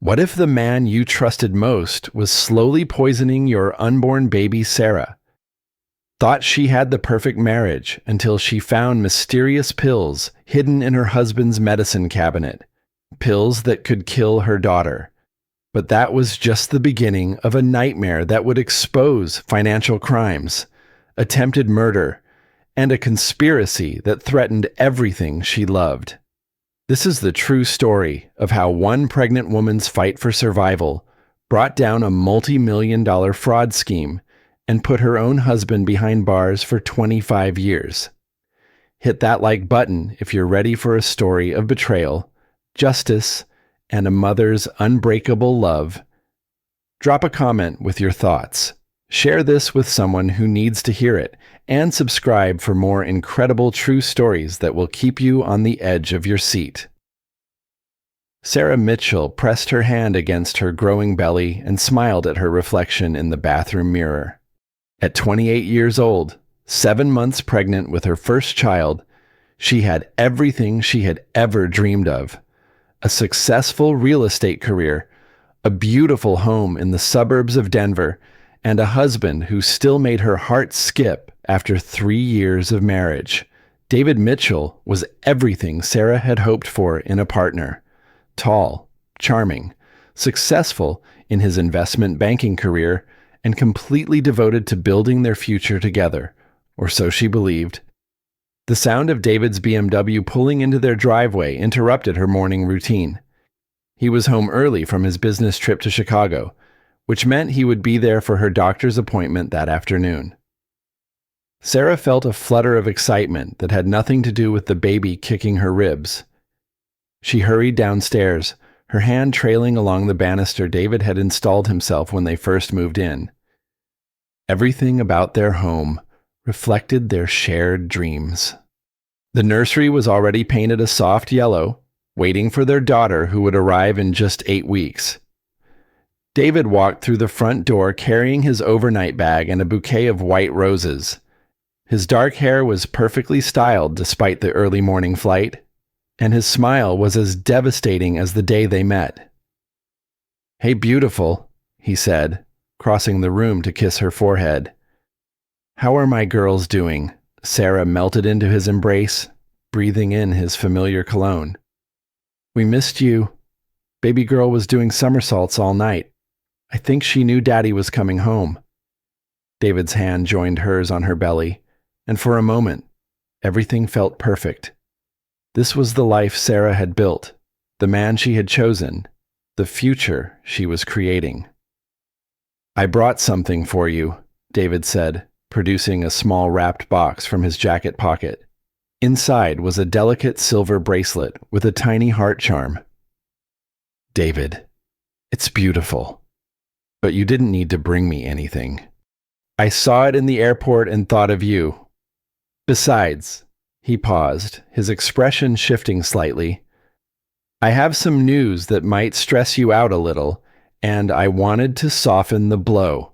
What if the man you trusted most was slowly poisoning your unborn baby Sarah? Thought she had the perfect marriage until she found mysterious pills hidden in her husband's medicine cabinet, pills that could kill her daughter. But that was just the beginning of a nightmare that would expose financial crimes, attempted murder, and a conspiracy that threatened everything she loved. This is the true story of how one pregnant woman's fight for survival brought down a multi-million-dollar fraud scheme and put her own husband behind bars for 25 years. Hit that like button if you're ready for a story of betrayal, justice, and a mother's unbreakable love. Drop a comment with your thoughts. Share this with someone who needs to hear it, and subscribe for more incredible true stories that will keep you on the edge of your seat. Sarah Mitchell pressed her hand against her growing belly and smiled at her reflection in the bathroom mirror. At 28 years old, 7 months pregnant with her first child, she had everything she had ever dreamed of: a successful real estate career, a beautiful home in the suburbs of Denver, and a husband who still made her heart skip after 3 years of marriage. David Mitchell was everything Sarah had hoped for in a partner: tall, charming, successful in his investment banking career, and completely devoted to building their future together, or so she believed. The sound of David's BMW pulling into their driveway interrupted her morning routine. He was home early from his business trip to Chicago, which meant he would be there for her doctor's appointment that afternoon. Sarah felt a flutter of excitement that had nothing to do with the baby kicking her ribs. She hurried downstairs, her hand trailing along the banister David had installed himself when they first moved in. Everything about their home reflected their shared dreams. The nursery was already painted a soft yellow, waiting for their daughter who would arrive in just 8 weeks. David walked through the front door carrying his overnight bag and a bouquet of white roses. His dark hair was perfectly styled despite the early morning flight, and his smile was as devastating as the day they met. "Hey, beautiful," he said, crossing the room to kiss her forehead. "How are my girls doing?" Sarah melted into his embrace, breathing in his familiar cologne. "We missed you. Baby girl was doing somersaults all night. I think she knew Daddy was coming home." David's hand joined hers on her belly, and for a moment, everything felt perfect. This was the life Sarah had built, the man she had chosen, the future she was creating. "I brought something for you," David said, producing a small wrapped box from his jacket pocket. Inside was a delicate silver bracelet with a tiny heart charm. "David, it's beautiful. But you didn't need to bring me anything. I saw it in the airport and thought of you. Besides," he paused, his expression shifting slightly, "I have some news that might stress you out a little, and I wanted to soften the blow."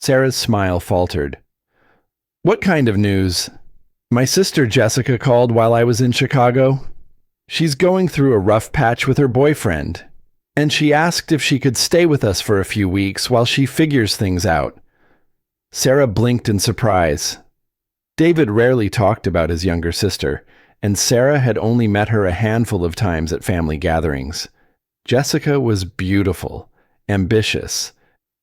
Sarah's smile faltered. "What kind of news?" "My sister Jessica called while I was in Chicago. She's going through a rough patch with her boyfriend, and she asked if she could stay with us for a few weeks while she figures things out." Sarah blinked in surprise. David rarely talked about his younger sister, and Sarah had only met her a handful of times at family gatherings. Jessica was beautiful, ambitious,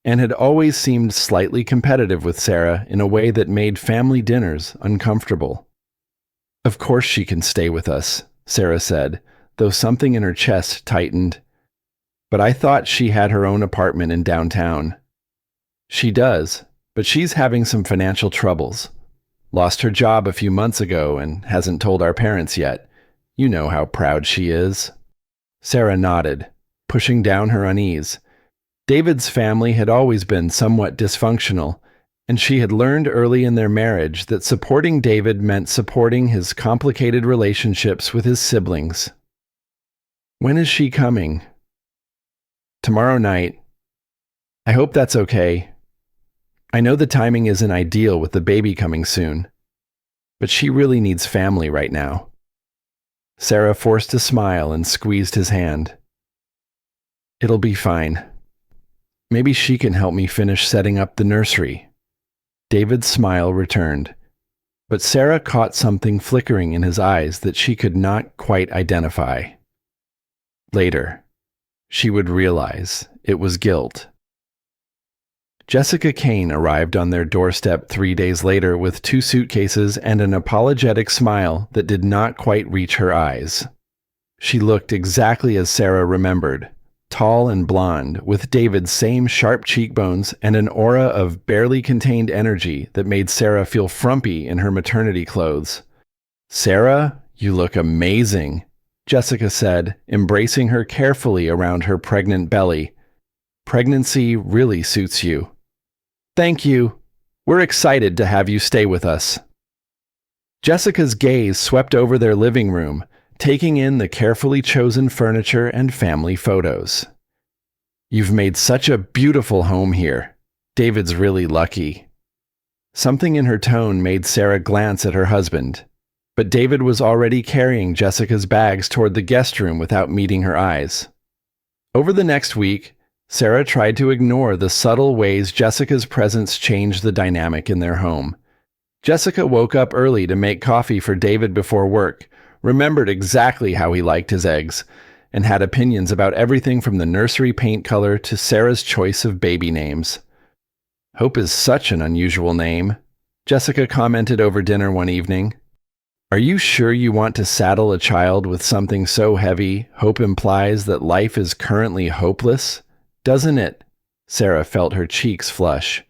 and had always seemed slightly competitive with Sarah in a way that made family dinners uncomfortable. "Of course she can stay with us," Sarah said, though something in her chest tightened. "But I thought she had her own apartment in downtown." "She does, but she's having some financial troubles. Lost her job a few months ago and hasn't told our parents yet. You know how proud she is." Sarah nodded, pushing down her unease. David's family had always been somewhat dysfunctional, and she had learned early in their marriage that supporting David meant supporting his complicated relationships with his siblings. "When is she coming?" "Tomorrow night. I hope that's okay. I know the timing isn't ideal with the baby coming soon, but she really needs family right now." Sarah forced a smile and squeezed his hand. It'll be fine. Maybe she can help me finish setting up the nursery. David's smile returned, but Sarah caught something flickering in his eyes that she could not quite identify. Later, she would realize it was guilt. Jessica Kane arrived on their doorstep 3 days later with 2 suitcases and an apologetic smile that did not quite reach her eyes. She looked exactly as Sarah remembered, tall and blonde, with David's same sharp cheekbones and an aura of barely contained energy that made Sarah feel frumpy in her maternity clothes. "Sarah, you look amazing," Jessica said, embracing her carefully around her pregnant belly. "Pregnancy really suits you." "Thank you. We're excited to have you stay with us." Jessica's gaze swept over their living room, taking in the carefully chosen furniture and family photos. "You've made such a beautiful home here. David's really lucky." Something in her tone made Sarah glance at her husband, but David was already carrying Jessica's bags toward the guest room without meeting her eyes. Over the next week, Sarah tried to ignore the subtle ways Jessica's presence changed the dynamic in their home. Jessica woke up early to make coffee for David before work, remembered exactly how he liked his eggs, and had opinions about everything from the nursery paint color to Sarah's choice of baby names. "Hope is such an unusual name," Jessica commented over dinner one evening. "Are you sure you want to saddle a child with something so heavy? Hope implies that life is currently hopeless, doesn't it?" Sarah felt her cheeks flush.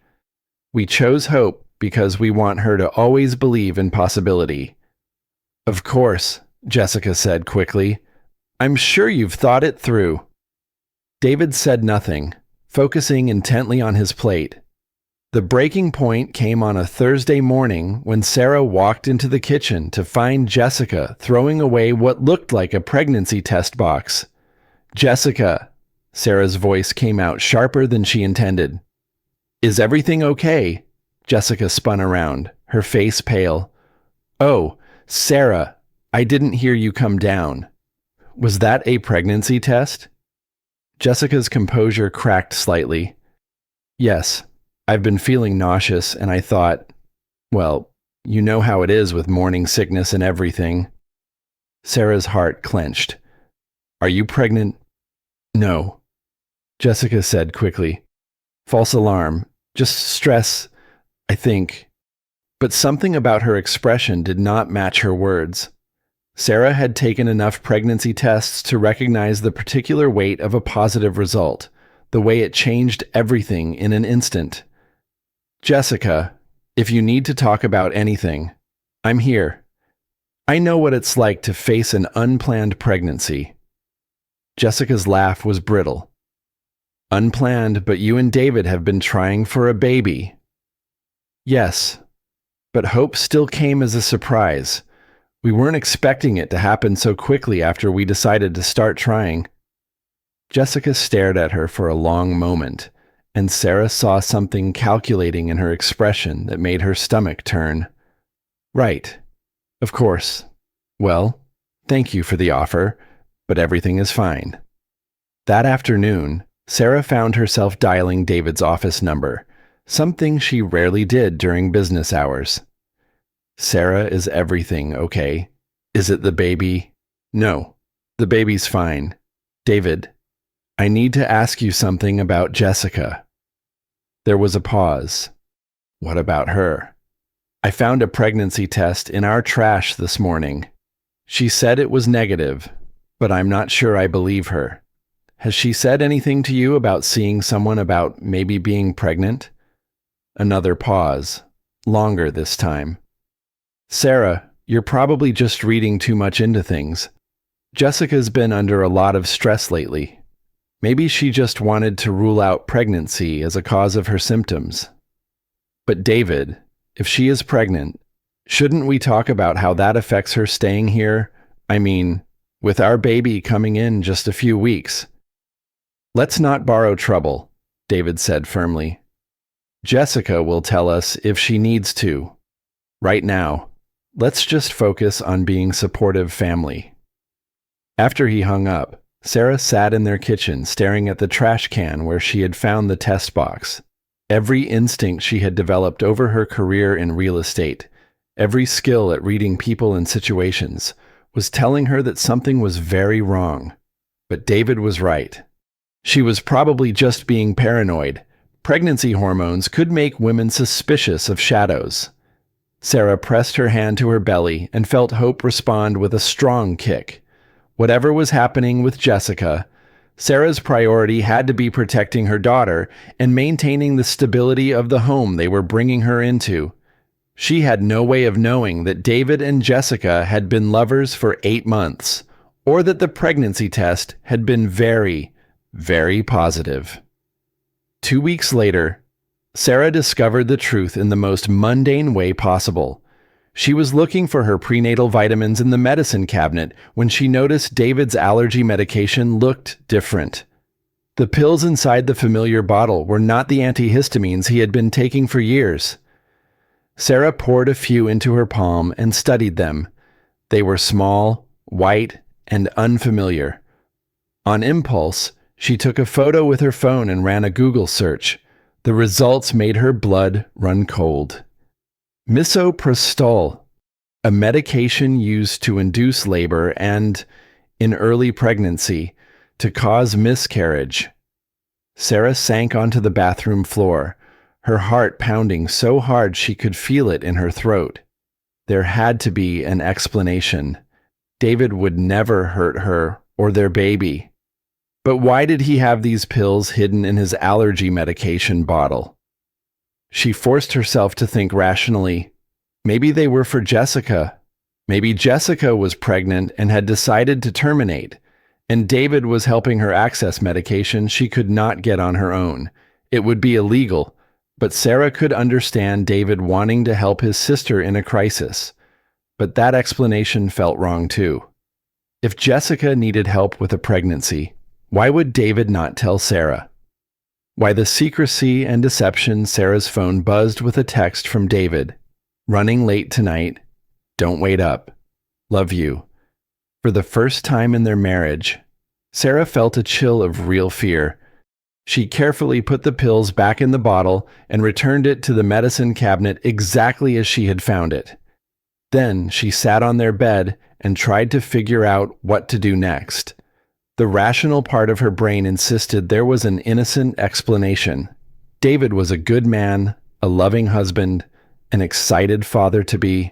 "We chose Hope because we want her to always believe in possibility." "Of course," Jessica said quickly. "I'm sure you've thought it through." David said nothing, focusing intently on his plate. The breaking point came on a Thursday morning when Sarah walked into the kitchen to find Jessica throwing away what looked like a pregnancy test box. "Jessica," Sarah's voice came out sharper than she intended. "Is everything okay?" Jessica spun around, her face pale. "Oh, Sarah, I didn't hear you come down. Was that a pregnancy test?" Jessica's composure cracked slightly. "Yes, I've been feeling nauseous and I thought, well, you know how it is with morning sickness and everything." Sarah's heart clenched. "Are you pregnant?" "No," Jessica said quickly. "False alarm. Just stress, I think." But something about her expression did not match her words. Sarah had taken enough pregnancy tests to recognize the particular weight of a positive result, the way it changed everything in an instant. "Jessica, if you need to talk about anything, I'm here. I know what it's like to face an unplanned pregnancy." Jessica's laugh was brittle. "Unplanned, but you and David have been trying for a baby." "Yes, but Hope still came as a surprise. We weren't expecting it to happen so quickly after we decided to start trying." Jessica stared at her for a long moment, and Sarah saw something calculating in her expression that made her stomach turn. "Right. Of course. Well, thank you for the offer, but everything is fine." That afternoon, Sarah found herself dialing David's office number, something she rarely did during business hours. "Sarah, is everything okay? Is it the baby?" "No, the baby's fine. David, I need to ask you something about Jessica." There was a pause. "What about her?" "I found a pregnancy test in our trash this morning. She said it was negative, but I'm not sure I believe her. Has she said anything to you about seeing someone about maybe being pregnant?" Another pause, longer this time. "Sarah, you're probably just reading too much into things. Jessica's been under a lot of stress lately. Maybe she just wanted to rule out pregnancy as a cause of her symptoms." "But David, if she is pregnant, shouldn't we talk about how that affects her staying here? I mean, with our baby coming in just a few weeks." "Let's not borrow trouble," David said firmly. "Jessica will tell us if she needs to. Right now, let's just focus on being supportive family." After he hung up, Sarah sat in their kitchen, staring at the trash can where she had found the test box. Every instinct she had developed over her career in real estate, every skill at reading people and situations, was telling her that something was very wrong. But David was right. She was probably just being paranoid. Pregnancy hormones could make women suspicious of shadows. Sarah pressed her hand to her belly and felt hope respond with a strong kick. Whatever was happening with Jessica, Sarah's priority had to be protecting her daughter and maintaining the stability of the home they were bringing her into. She had no way of knowing that David and Jessica had been lovers for 8 months, or that the pregnancy test had been very, very positive. 2 weeks later, Sarah discovered the truth in the most mundane way possible. She was looking for her prenatal vitamins in the medicine cabinet when she noticed David's allergy medication looked different. The pills inside the familiar bottle were not the antihistamines he had been taking for years. Sarah poured a few into her palm and studied them. They were small, white, and unfamiliar. On impulse, she took a photo with her phone and ran a Google search. The results made her blood run cold. Misoprostol, a medication used to induce labor and, in early pregnancy, to cause miscarriage. Sarah sank onto the bathroom floor, her heart pounding so hard she could feel it in her throat. There had to be an explanation. David would never hurt her or their baby. But why did he have these pills hidden in his allergy medication bottle? She forced herself to think rationally. Maybe they were for Jessica. Maybe Jessica was pregnant and had decided to terminate, and David was helping her access medication she could not get on her own. It would be illegal, but Sarah could understand David wanting to help his sister in a crisis. But that explanation felt wrong too. If Jessica needed help with a pregnancy, why would David not tell Sarah? Why the secrecy and deception? Sarah's phone buzzed with a text from David. Running late tonight. Don't wait up. Love you. For the first time in their marriage, Sarah felt a chill of real fear. She carefully put the pills back in the bottle and returned it to the medicine cabinet exactly as she had found it. Then she sat on their bed and tried to figure out what to do next. The rational part of her brain insisted there was an innocent explanation. David was a good man, a loving husband, an excited father-to-be.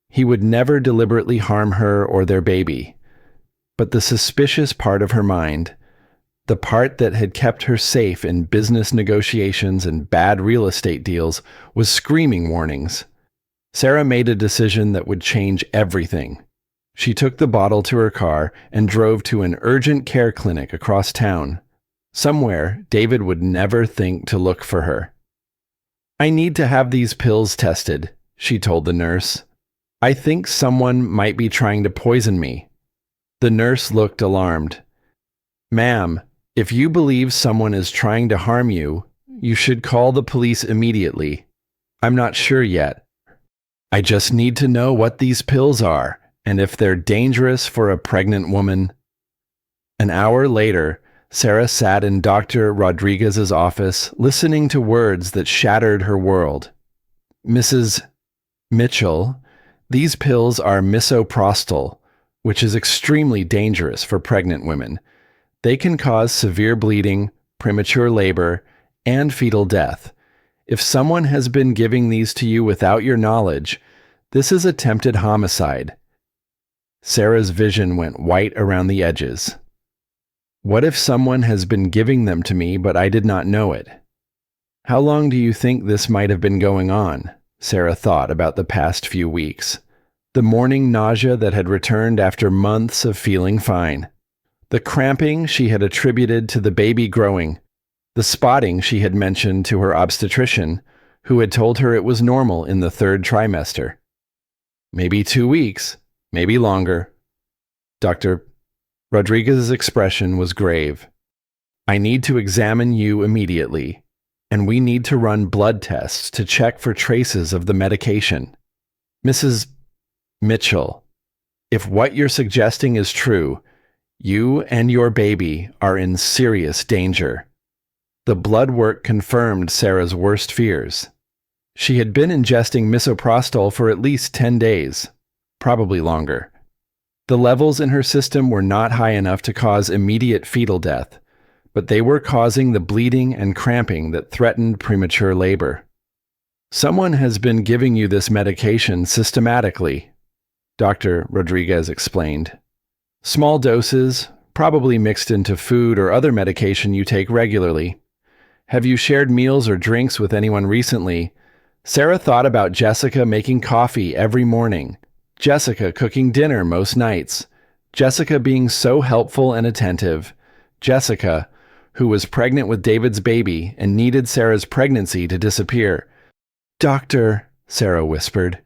He would never deliberately harm her or their baby. But the suspicious part of her mind, the part that had kept her safe in business negotiations and bad real estate deals, was screaming warnings. Sarah made a decision that would change everything. She took the bottle to her car and drove to an urgent care clinic across town, somewhere David would never think to look for her. I need to have these pills tested, she told the nurse. I think someone might be trying to poison me. The nurse looked alarmed. Ma'am, if you believe someone is trying to harm you, you should call the police immediately. I'm not sure yet. I just need to know what these pills are, and if they're dangerous for a pregnant woman. An hour later, Sarah sat in Dr. Rodriguez's office, listening to words that shattered her world. Mrs. Mitchell, these pills are misoprostol, which is extremely dangerous for pregnant women. They can cause severe bleeding, premature labor, and fetal death. If someone has been giving these to you without your knowledge, this is attempted homicide. Sarah's vision went white around the edges. What if someone has been giving them to me, but I did not know it? How long do you think this might have been going on? Sarah thought about the past few weeks. The morning nausea that had returned after months of feeling fine. The cramping she had attributed to the baby growing. The spotting she had mentioned to her obstetrician, who had told her it was normal in the 3rd trimester. Maybe 2 weeks, maybe longer. Dr. Rodriguez's expression was grave. I need to examine you immediately, and we need to run blood tests to check for traces of the medication. Mrs. Mitchell, if what you're suggesting is true, You and your baby are in serious danger. The blood work confirmed Sarah's worst fears. She had been ingesting misoprostol for at least 10 days, probably longer. The levels in her system were not high enough to cause immediate fetal death, but they were causing the bleeding and cramping that threatened premature labor. Someone has been giving you this medication systematically, Dr. Rodriguez explained. Small doses, probably mixed into food or other medication you take regularly. Have you shared meals or drinks with anyone recently? Sarah thought about Jessica making coffee every morning, Jessica cooking dinner most nights, Jessica being so helpful and attentive, Jessica, who was pregnant with David's baby and needed Sarah's pregnancy to disappear. Doctor, Sarah whispered,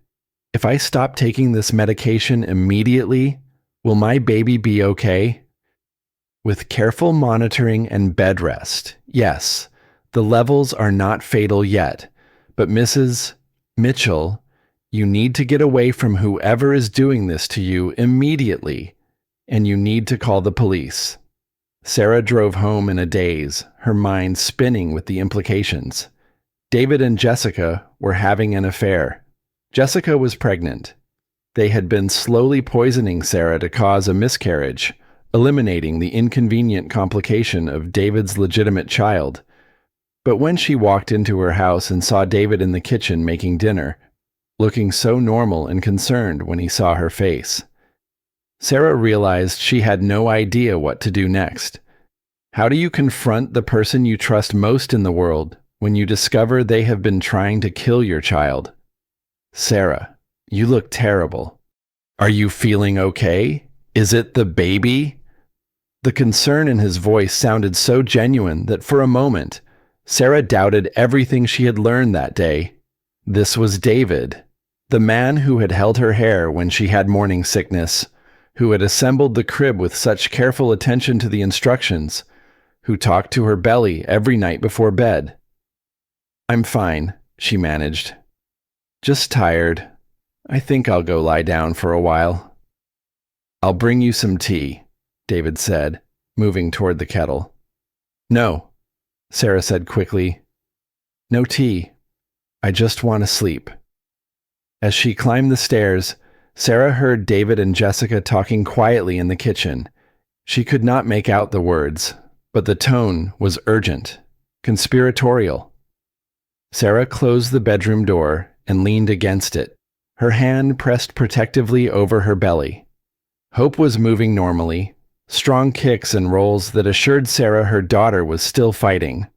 if I stop taking this medication immediately, will my baby be okay? With careful monitoring and bed rest, yes, the levels are not fatal yet, but Mrs. Mitchell, you need to get away from whoever is doing this to you immediately, and you need to call the police. Sarah drove home in a daze, her mind spinning with the implications. David and Jessica were having an affair. Jessica was pregnant. They had been slowly poisoning Sarah to cause a miscarriage, eliminating the inconvenient complication of David's legitimate child. But when she walked into her house and saw David in the kitchen making dinner, looking so normal and concerned when he saw her face, Sarah realized she had no idea what to do next. How do you confront the person you trust most in the world when you discover they have been trying to kill your child? Sarah, you look terrible. Are you feeling okay? Is it the baby? The concern in his voice sounded so genuine that for a moment, Sarah doubted everything she had learned that day. This was David, the man who had held her hair when she had morning sickness, who had assembled the crib with such careful attention to the instructions, who talked to her belly every night before bed. I'm fine, she managed. Just tired. I think I'll go lie down for a while. I'll bring you some tea, David said, moving toward the kettle. No, Sarah said quickly. No tea. I just want to sleep. As she climbed the stairs, Sarah heard David and Jessica talking quietly in the kitchen. She could not make out the words, but the tone was urgent, conspiratorial. Sarah closed the bedroom door and leaned against it, her hand pressed protectively over her belly. Hope was moving normally, strong kicks and rolls that assured Sarah her daughter was still fighting.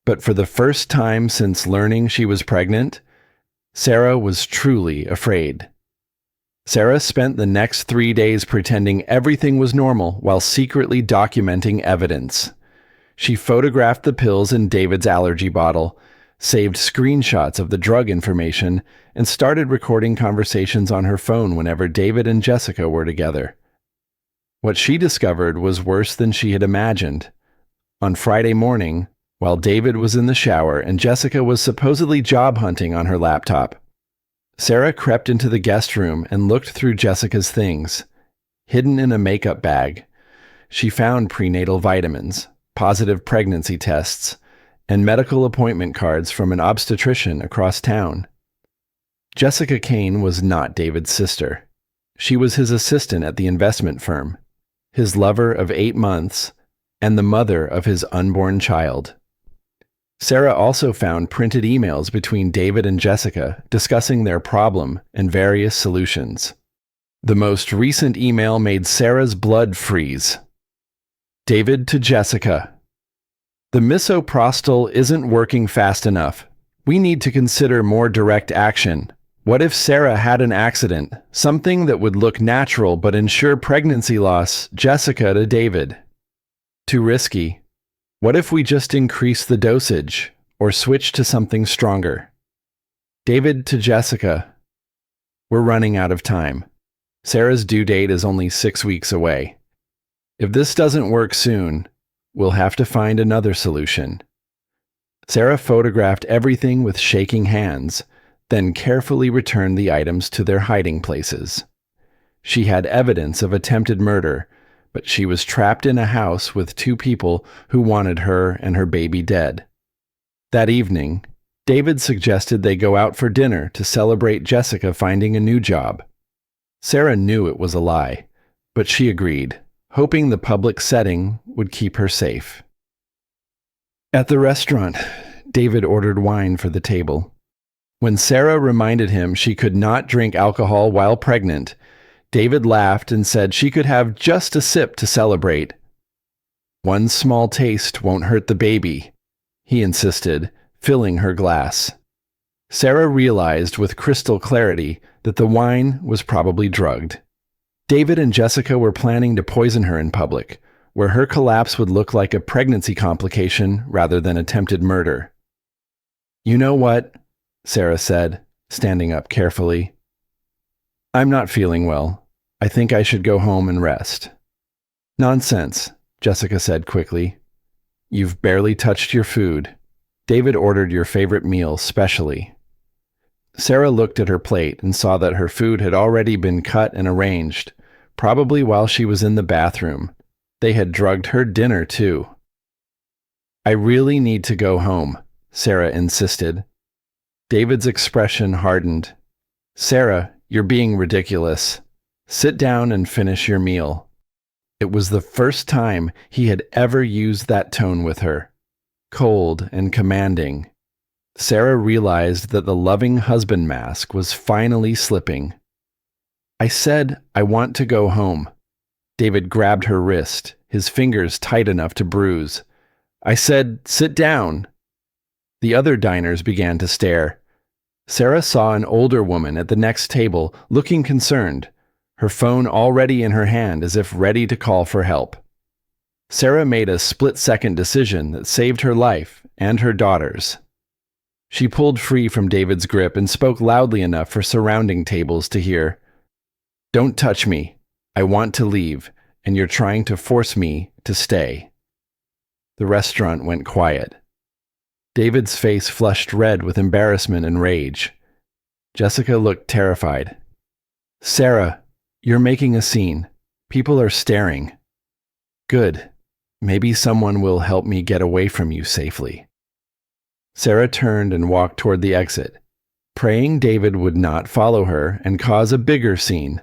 But for the first time since learning she was pregnant, Sarah was truly afraid. Sarah spent the next 3 days pretending everything was normal while secretly documenting evidence. She photographed the pills in David's allergy bottle, saved screenshots of the drug information, and started recording conversations on her phone whenever David and Jessica were together. What she discovered was worse than she had imagined. On Friday morning, while David was in the shower and Jessica was supposedly job hunting on her laptop, Sarah crept into the guest room and looked through Jessica's things. Hidden in a makeup bag, she found prenatal vitamins, positive pregnancy tests, and medical appointment cards from an obstetrician across town. Jessica Kane was not David's sister. She was his assistant at the investment firm, his lover of 8 months, and the mother of his unborn child. Sarah also found printed emails between David and Jessica discussing their problem and various solutions. The most recent email made Sarah's blood freeze. David to Jessica. The misoprostol isn't working fast enough. We need to consider more direct action. What if Sarah had an accident, something that would look natural but ensure pregnancy loss? Jessica to David. Too risky. What if we just increase the dosage or switch to something stronger? David to Jessica. We're running out of time. Sarah's due date is only 6 weeks away. If this doesn't work soon, we'll have to find another solution. Sarah photographed everything with shaking hands, then carefully returned the items to their hiding places. She had evidence of attempted murder, but she was trapped in a house with two people who wanted her and her baby dead. That evening, David suggested they go out for dinner to celebrate Jessica finding a new job. Sarah knew it was a lie, but she agreed, hoping the public setting would keep her safe. At the restaurant, David ordered wine for the table. When Sarah reminded him she could not drink alcohol while pregnant, David laughed and said she could have just a sip to celebrate. "One small taste won't hurt the baby," he insisted, filling her glass. Sarah realized with crystal clarity that the wine was probably drugged. David and Jessica were planning to poison her in public, where her collapse would look like a pregnancy complication rather than attempted murder. "You know what?" Sarah said, standing up carefully. "I'm not feeling well. I think I should go home and rest." "Nonsense," Jessica said quickly. "You've barely touched your food. David ordered your favorite meal specially." Sarah looked at her plate and saw that her food had already been cut and arranged, probably while she was in the bathroom. They had drugged her dinner, too. "I really need to go home," Sarah insisted. David's expression hardened. "Sarah, you're being ridiculous. Sit down and finish your meal." It was the first time he had ever used that tone with her. Cold and commanding. Sarah realized that the loving husband mask was finally slipping. "I said I want to go home." David grabbed her wrist, his fingers tight enough to bruise. "I said, sit down." The other diners began to stare. Sarah saw an older woman at the next table, looking concerned, her phone already in her hand as if ready to call for help. Sarah made a split-second decision that saved her life and her daughter's. She pulled free from David's grip and spoke loudly enough for surrounding tables to hear. "Don't touch me. I want to leave, and you're trying to force me to stay." The restaurant went quiet. David's face flushed red with embarrassment and rage. Jessica looked terrified. "Sarah, you're making a scene. People are staring." "Good. Maybe someone will help me get away from you safely." Sarah turned and walked toward the exit, praying David would not follow her and cause a bigger scene.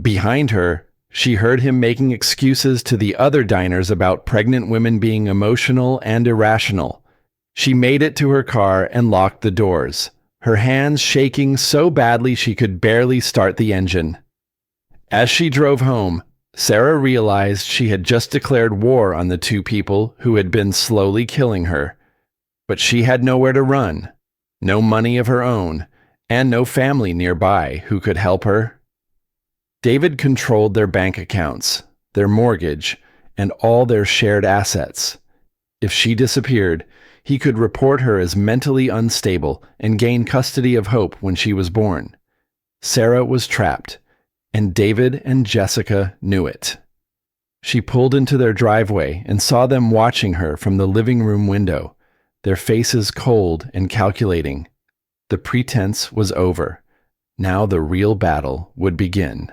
Behind her, she heard him making excuses to the other diners about pregnant women being emotional and irrational. She made it to her car and locked the doors, her hands shaking so badly she could barely start the engine. As she drove home, Sarah realized she had just declared war on the two people who had been slowly killing her. But she had nowhere to run, no money of her own, and no family nearby who could help her. David controlled their bank accounts, their mortgage, and all their shared assets. If she disappeared, he could report her as mentally unstable and gain custody of Hope when she was born. Sarah was trapped, and David and Jessica knew it. She pulled into their driveway and saw them watching her from the living room window, their faces cold and calculating. The pretense was over. Now the real battle would begin.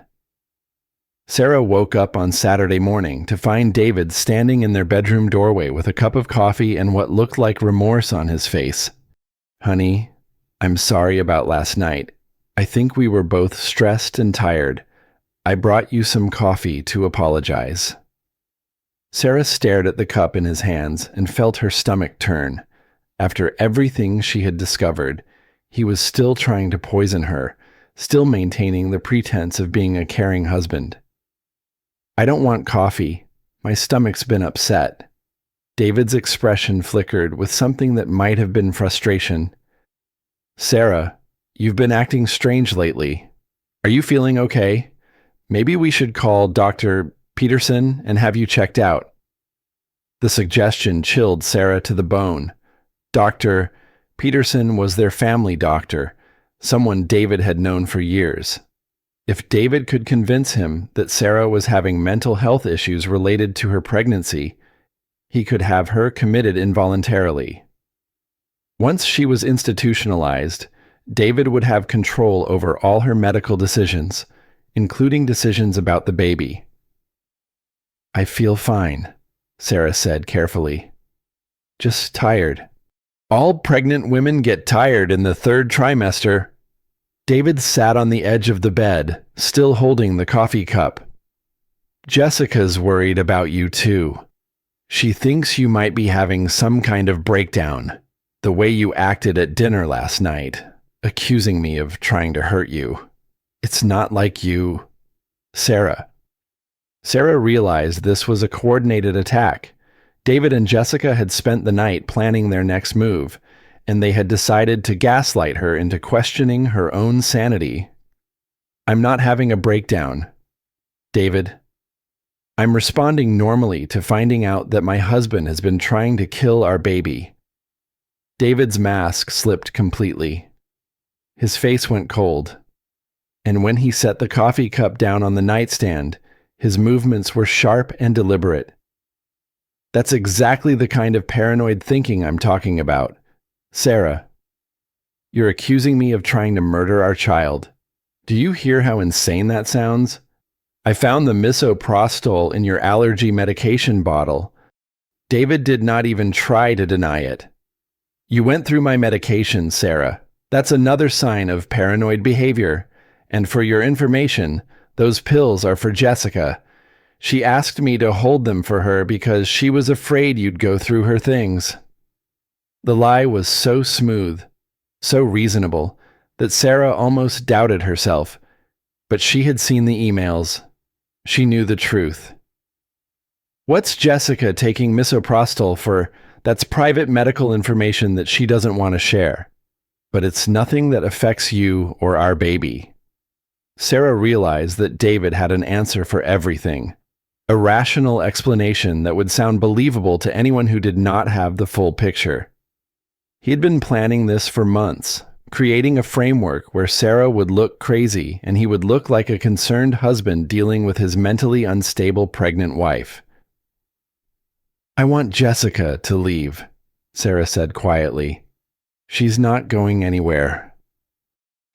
Sarah woke up on Saturday morning to find David standing in their bedroom doorway with a cup of coffee and what looked like remorse on his face. "Honey, I'm sorry about last night. I think we were both stressed and tired. I brought you some coffee to apologize." Sarah stared at the cup in his hands and felt her stomach turn. After everything she had discovered, he was still trying to poison her, still maintaining the pretense of being a caring husband. "I don't want coffee. My stomach's been upset." David's expression flickered with something that might have been frustration. "Sarah, you've been acting strange lately. Are you feeling okay? Maybe we should call Dr. Peterson and have you checked out." The suggestion chilled Sarah to the bone. Dr. Peterson was their family doctor, someone David had known for years. If David could convince him that Sarah was having mental health issues related to her pregnancy, he could have her committed involuntarily. Once she was institutionalized, David would have control over all her medical decisions, including decisions about the baby. I feel fine, Sarah said carefully. Just tired. All pregnant women get tired in the third trimester. David sat on the edge of the bed, still holding the coffee cup. Jessica's worried about you too. She thinks you might be having some kind of breakdown, the way you acted at dinner last night, accusing me of trying to hurt you. It's not like you. Sarah. Sarah realized this was a coordinated attack. David and Jessica had spent the night planning their next move, and they had decided to gaslight her into questioning her own sanity. I'm not having a breakdown. David. I'm responding normally to finding out that my husband has been trying to kill our baby. David's mask slipped completely. His face went cold, and when he set the coffee cup down on the nightstand, his movements were sharp and deliberate. That's exactly the kind of paranoid thinking I'm talking about. Sarah, you're accusing me of trying to murder our child. Do you hear how insane that sounds? I found the misoprostol in your allergy medication bottle. David did not even try to deny it. You went through my medication, Sarah. That's another sign of paranoid behavior. And for your information, those pills are for Jessica. She asked me to hold them for her because she was afraid you'd go through her things. The lie was so smooth, so reasonable, that Sarah almost doubted herself. But she had seen the emails. She knew the truth. What's Jessica taking misoprostol for? That's private medical information that she doesn't want to share. But it's nothing that affects you or our baby. Sarah realized that David had an answer for everything. A rational explanation that would sound believable to anyone who did not have the full picture. He had been planning this for months, creating a framework where Sarah would look crazy and he would look like a concerned husband dealing with his mentally unstable pregnant wife. I want Jessica to leave, Sarah said quietly. She's not going anywhere.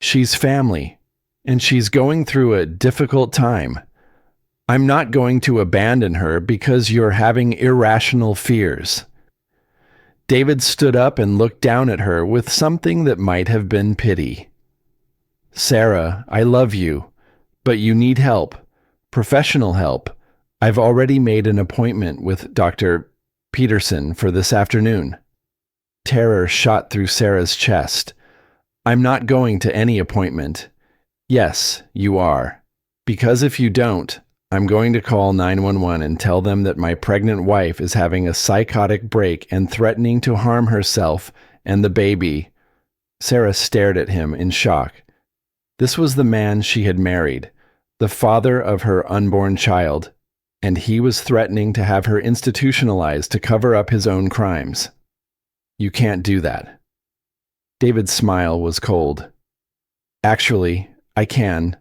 She's family, and she's going through a difficult time. I'm not going to abandon her because you're having irrational fears. David stood up and looked down at her with something that might have been pity. Sarah, I love you, but you need help, professional help. I've already made an appointment with Dr. Peterson for this afternoon. Terror shot through Sarah's chest. I'm not going to any appointment. Yes, you are. Because if you don't, I'm going to call 911 and tell them that my pregnant wife is having a psychotic break and threatening to harm herself and the baby. Sarah stared at him in shock. This was the man she had married, the father of her unborn child, and he was threatening to have her institutionalized to cover up his own crimes. You can't do that. David's smile was cold. Actually, I can.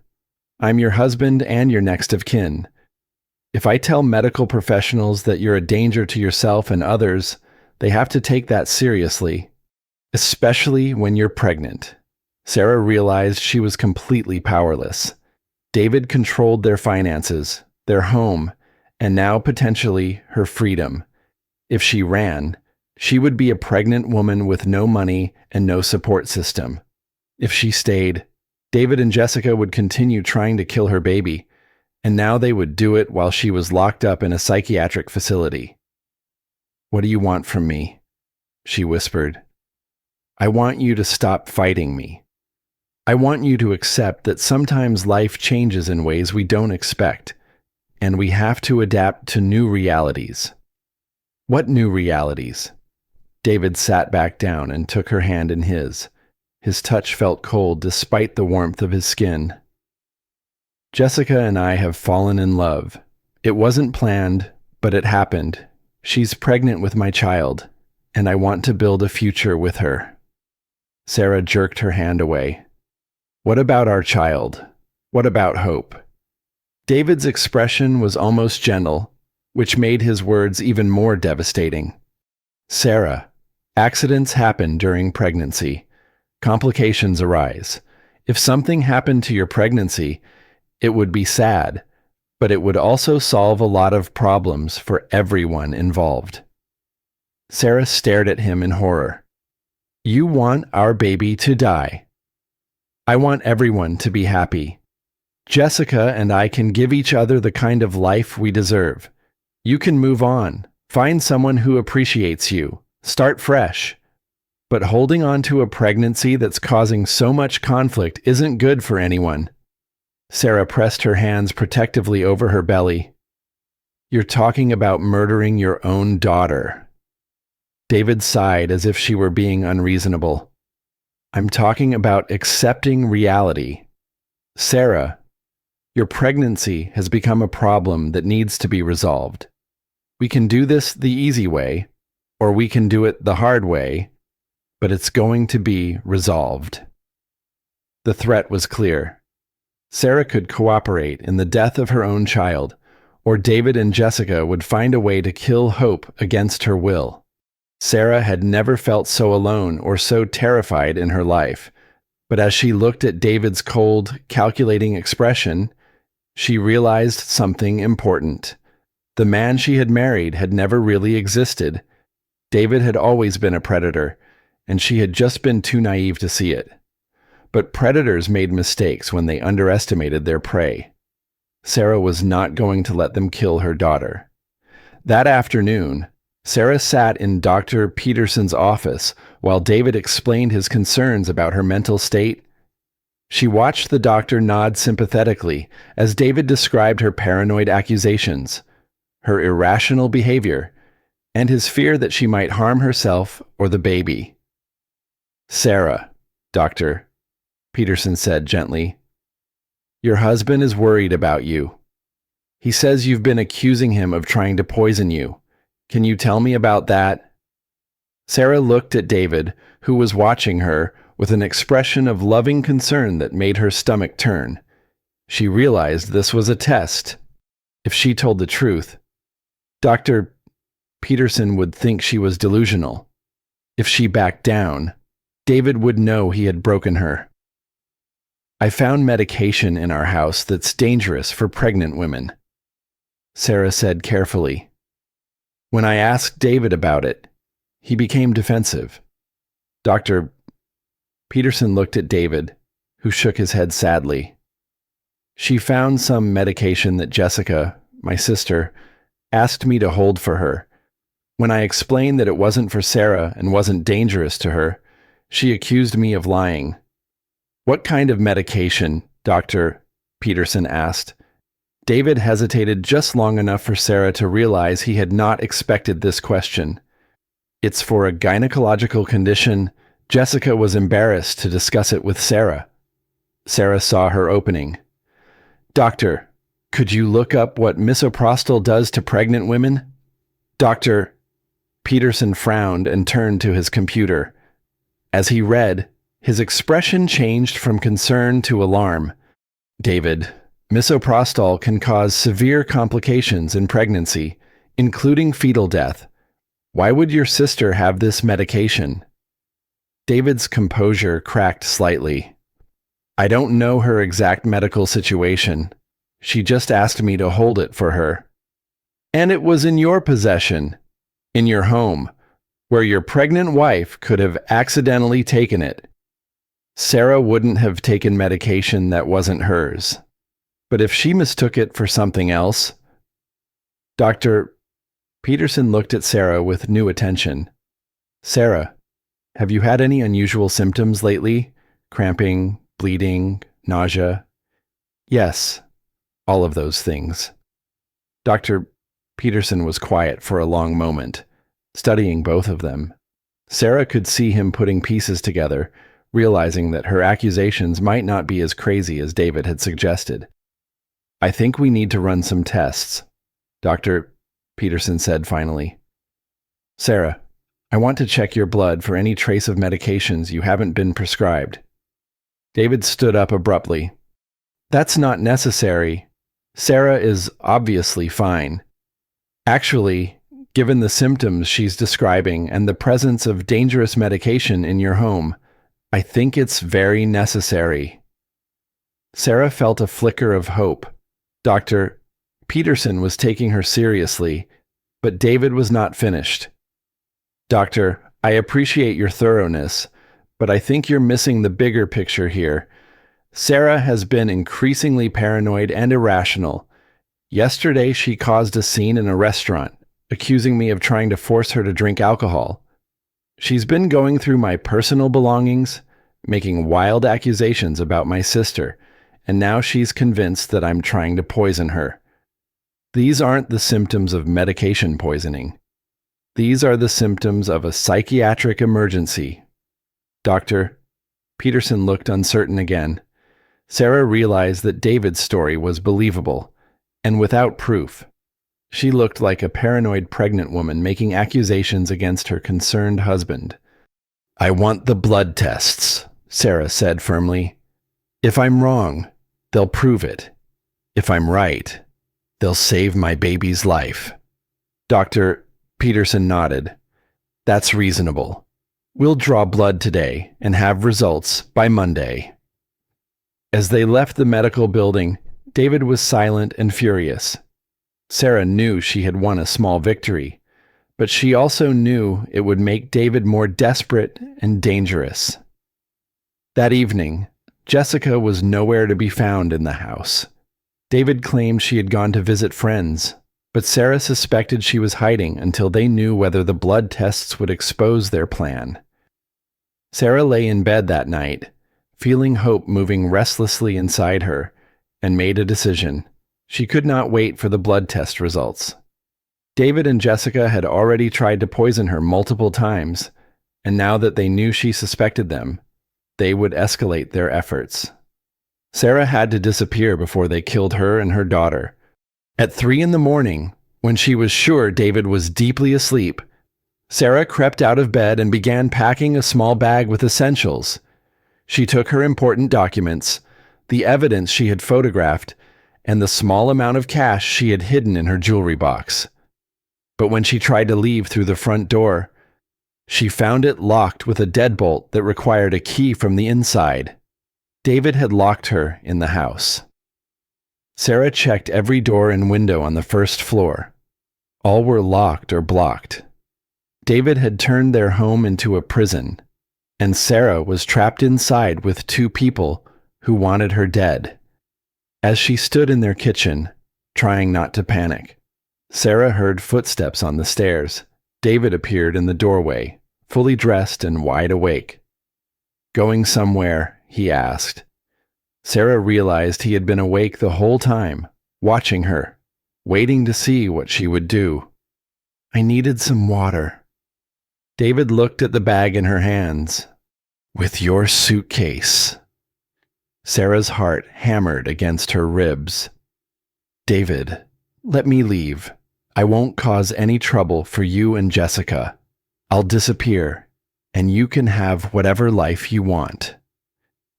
I'm your husband and your next of kin. If I tell medical professionals that you're a danger to yourself and others, they have to take that seriously, especially when you're pregnant. Sarah realized she was completely powerless. David controlled their finances, their home, and now potentially her freedom. If she ran, she would be a pregnant woman with no money and no support system. If she stayed, David and Jessica would continue trying to kill her baby, and now they would do it while she was locked up in a psychiatric facility. What do you want from me? She whispered. I want you to stop fighting me. I want you to accept that sometimes life changes in ways we don't expect, and we have to adapt to new realities. What new realities? David sat back down and took her hand in his. His touch felt cold despite the warmth of his skin. Jessica and I have fallen in love. It wasn't planned, but it happened. She's pregnant with my child, and I want to build a future with her. Sarah jerked her hand away. What about our child? What about hope? David's expression was almost gentle, which made his words even more devastating. Sarah, accidents happen during pregnancy. Complications arise. If something happened to your pregnancy, it would be sad, but it would also solve a lot of problems for everyone involved. Sarah stared at him in horror. You want our baby to die. I want everyone to be happy. Jessica and I can give each other the kind of life we deserve. You can move on, find someone who appreciates you, start fresh. But holding on to a pregnancy that's causing so much conflict isn't good for anyone. Sarah pressed her hands protectively over her belly. You're talking about murdering your own daughter. David sighed as if she were being unreasonable. I'm talking about accepting reality. Sarah, your pregnancy has become a problem that needs to be resolved. We can do this the easy way, or we can do it the hard way, but it's going to be resolved. The threat was clear. Sarah could cooperate in the death of her own child, or David and Jessica would find a way to kill Hope against her will. Sarah had never felt so alone or so terrified in her life, but as she looked at David's cold, calculating expression, she realized something important. The man she had married had never really existed. David had always been a predator, and she had just been too naive to see it. But predators made mistakes when they underestimated their prey. Sarah was not going to let them kill her daughter. That afternoon, Sarah sat in Dr. Peterson's office while David explained his concerns about her mental state. She watched the doctor nod sympathetically as David described her paranoid accusations, her irrational behavior, and his fear that she might harm herself or the baby. Sarah, Dr. Peterson said gently, your husband is worried about you. He says you've been accusing him of trying to poison you. Can you tell me about that? Sarah looked at David, who was watching her, with an expression of loving concern that made her stomach turn. She realized this was a test. If she told the truth, Dr. Peterson would think she was delusional. If she backed down, David would know he had broken her. I found medication in our house that's dangerous for pregnant women, Sarah said carefully. When I asked David about it, he became defensive. Dr. Peterson looked at David, who shook his head sadly. She found some medication that Jessica, my sister, asked me to hold for her. When I explained that it wasn't for Sarah and wasn't dangerous to her, she accused me of lying. What kind of medication? Dr. Peterson asked. David hesitated just long enough for Sarah to realize he had not expected this question. It's for a gynecological condition. Jessica was embarrassed to discuss it with Sarah. Sarah saw her opening. Doctor, could you look up what misoprostol does to pregnant women? Dr. Peterson frowned and turned to his computer. As he read, his expression changed from concern to alarm. David, misoprostol can cause severe complications in pregnancy, including fetal death. Why would your sister have this medication? David's composure cracked slightly. I don't know her exact medical situation. She just asked me to hold it for her. And it was in your possession, in your home, where your pregnant wife could have accidentally taken it. Sarah wouldn't have taken medication that wasn't hers. But if she mistook it for something else... Dr. Peterson looked at Sarah with new attention. Sarah, have you had any unusual symptoms lately? Cramping, bleeding, nausea? Yes, all of those things. Dr. Peterson was quiet for a long moment, studying both of them. Sarah could see him putting pieces together, realizing that her accusations might not be as crazy as David had suggested. I think we need to run some tests, Dr. Peterson said finally. Sarah, I want to check your blood for any trace of medications you haven't been prescribed. David stood up abruptly. That's not necessary. Sarah is obviously fine. Actually, given the symptoms she's describing and the presence of dangerous medication in your home, I think it's very necessary. Sarah felt a flicker of hope. Dr. Peterson was taking her seriously, but David was not finished. "Doctor, I appreciate your thoroughness, but I think you're missing the bigger picture here. Sarah has been increasingly paranoid and irrational. Yesterday, she caused a scene in a restaurant, accusing me of trying to force her to drink alcohol. She's been going through my personal belongings, making wild accusations about my sister, and now she's convinced that I'm trying to poison her. These aren't the symptoms of medication poisoning. These are the symptoms of a psychiatric emergency." "Doctor," Peterson looked uncertain again. Sarah realized that David's story was believable, and without proof. She looked like a paranoid pregnant woman making accusations against her concerned husband. "I want the blood tests," Sarah said firmly. "If I'm wrong, they'll prove it. If I'm right, they'll save my baby's life." "Doctor," Peterson nodded. "That's reasonable. We'll draw blood today and have results by Monday." As they left the medical building, David was silent and furious. Sarah knew she had won a small victory, but she also knew it would make David more desperate and dangerous. That evening, Jessica was nowhere to be found in the house. David claimed she had gone to visit friends, but Sarah suspected she was hiding until they knew whether the blood tests would expose their plan. Sarah lay in bed that night, feeling hope moving restlessly inside her, and made a decision. She could not wait for the blood test results. David and Jessica had already tried to poison her multiple times, and now that they knew she suspected them, they would escalate their efforts. Sarah had to disappear before they killed her and her daughter. At 3 a.m, when she was sure David was deeply asleep, Sarah crept out of bed and began packing a small bag with essentials. She took her important documents, the evidence she had photographed, and the small amount of cash she had hidden in her jewelry box. But when she tried to leave through the front door, she found it locked with a deadbolt that required a key from the inside. David had locked her in the house. Sarah checked every door and window on the first floor. All were locked or blocked. David had turned their home into a prison, and Sarah was trapped inside with 2 people who wanted her dead. As she stood in their kitchen, trying not to panic, Sarah heard footsteps on the stairs. David appeared in the doorway, fully dressed and wide awake. "Going somewhere?" he asked. Sarah realized he had been awake the whole time, watching her, waiting to see what she would do. "I needed some water." David looked at the bag in her hands. "With your suitcase." Sarah's heart hammered against her ribs. "David, let me leave. I won't cause any trouble for you and Jessica. I'll disappear, and you can have whatever life you want."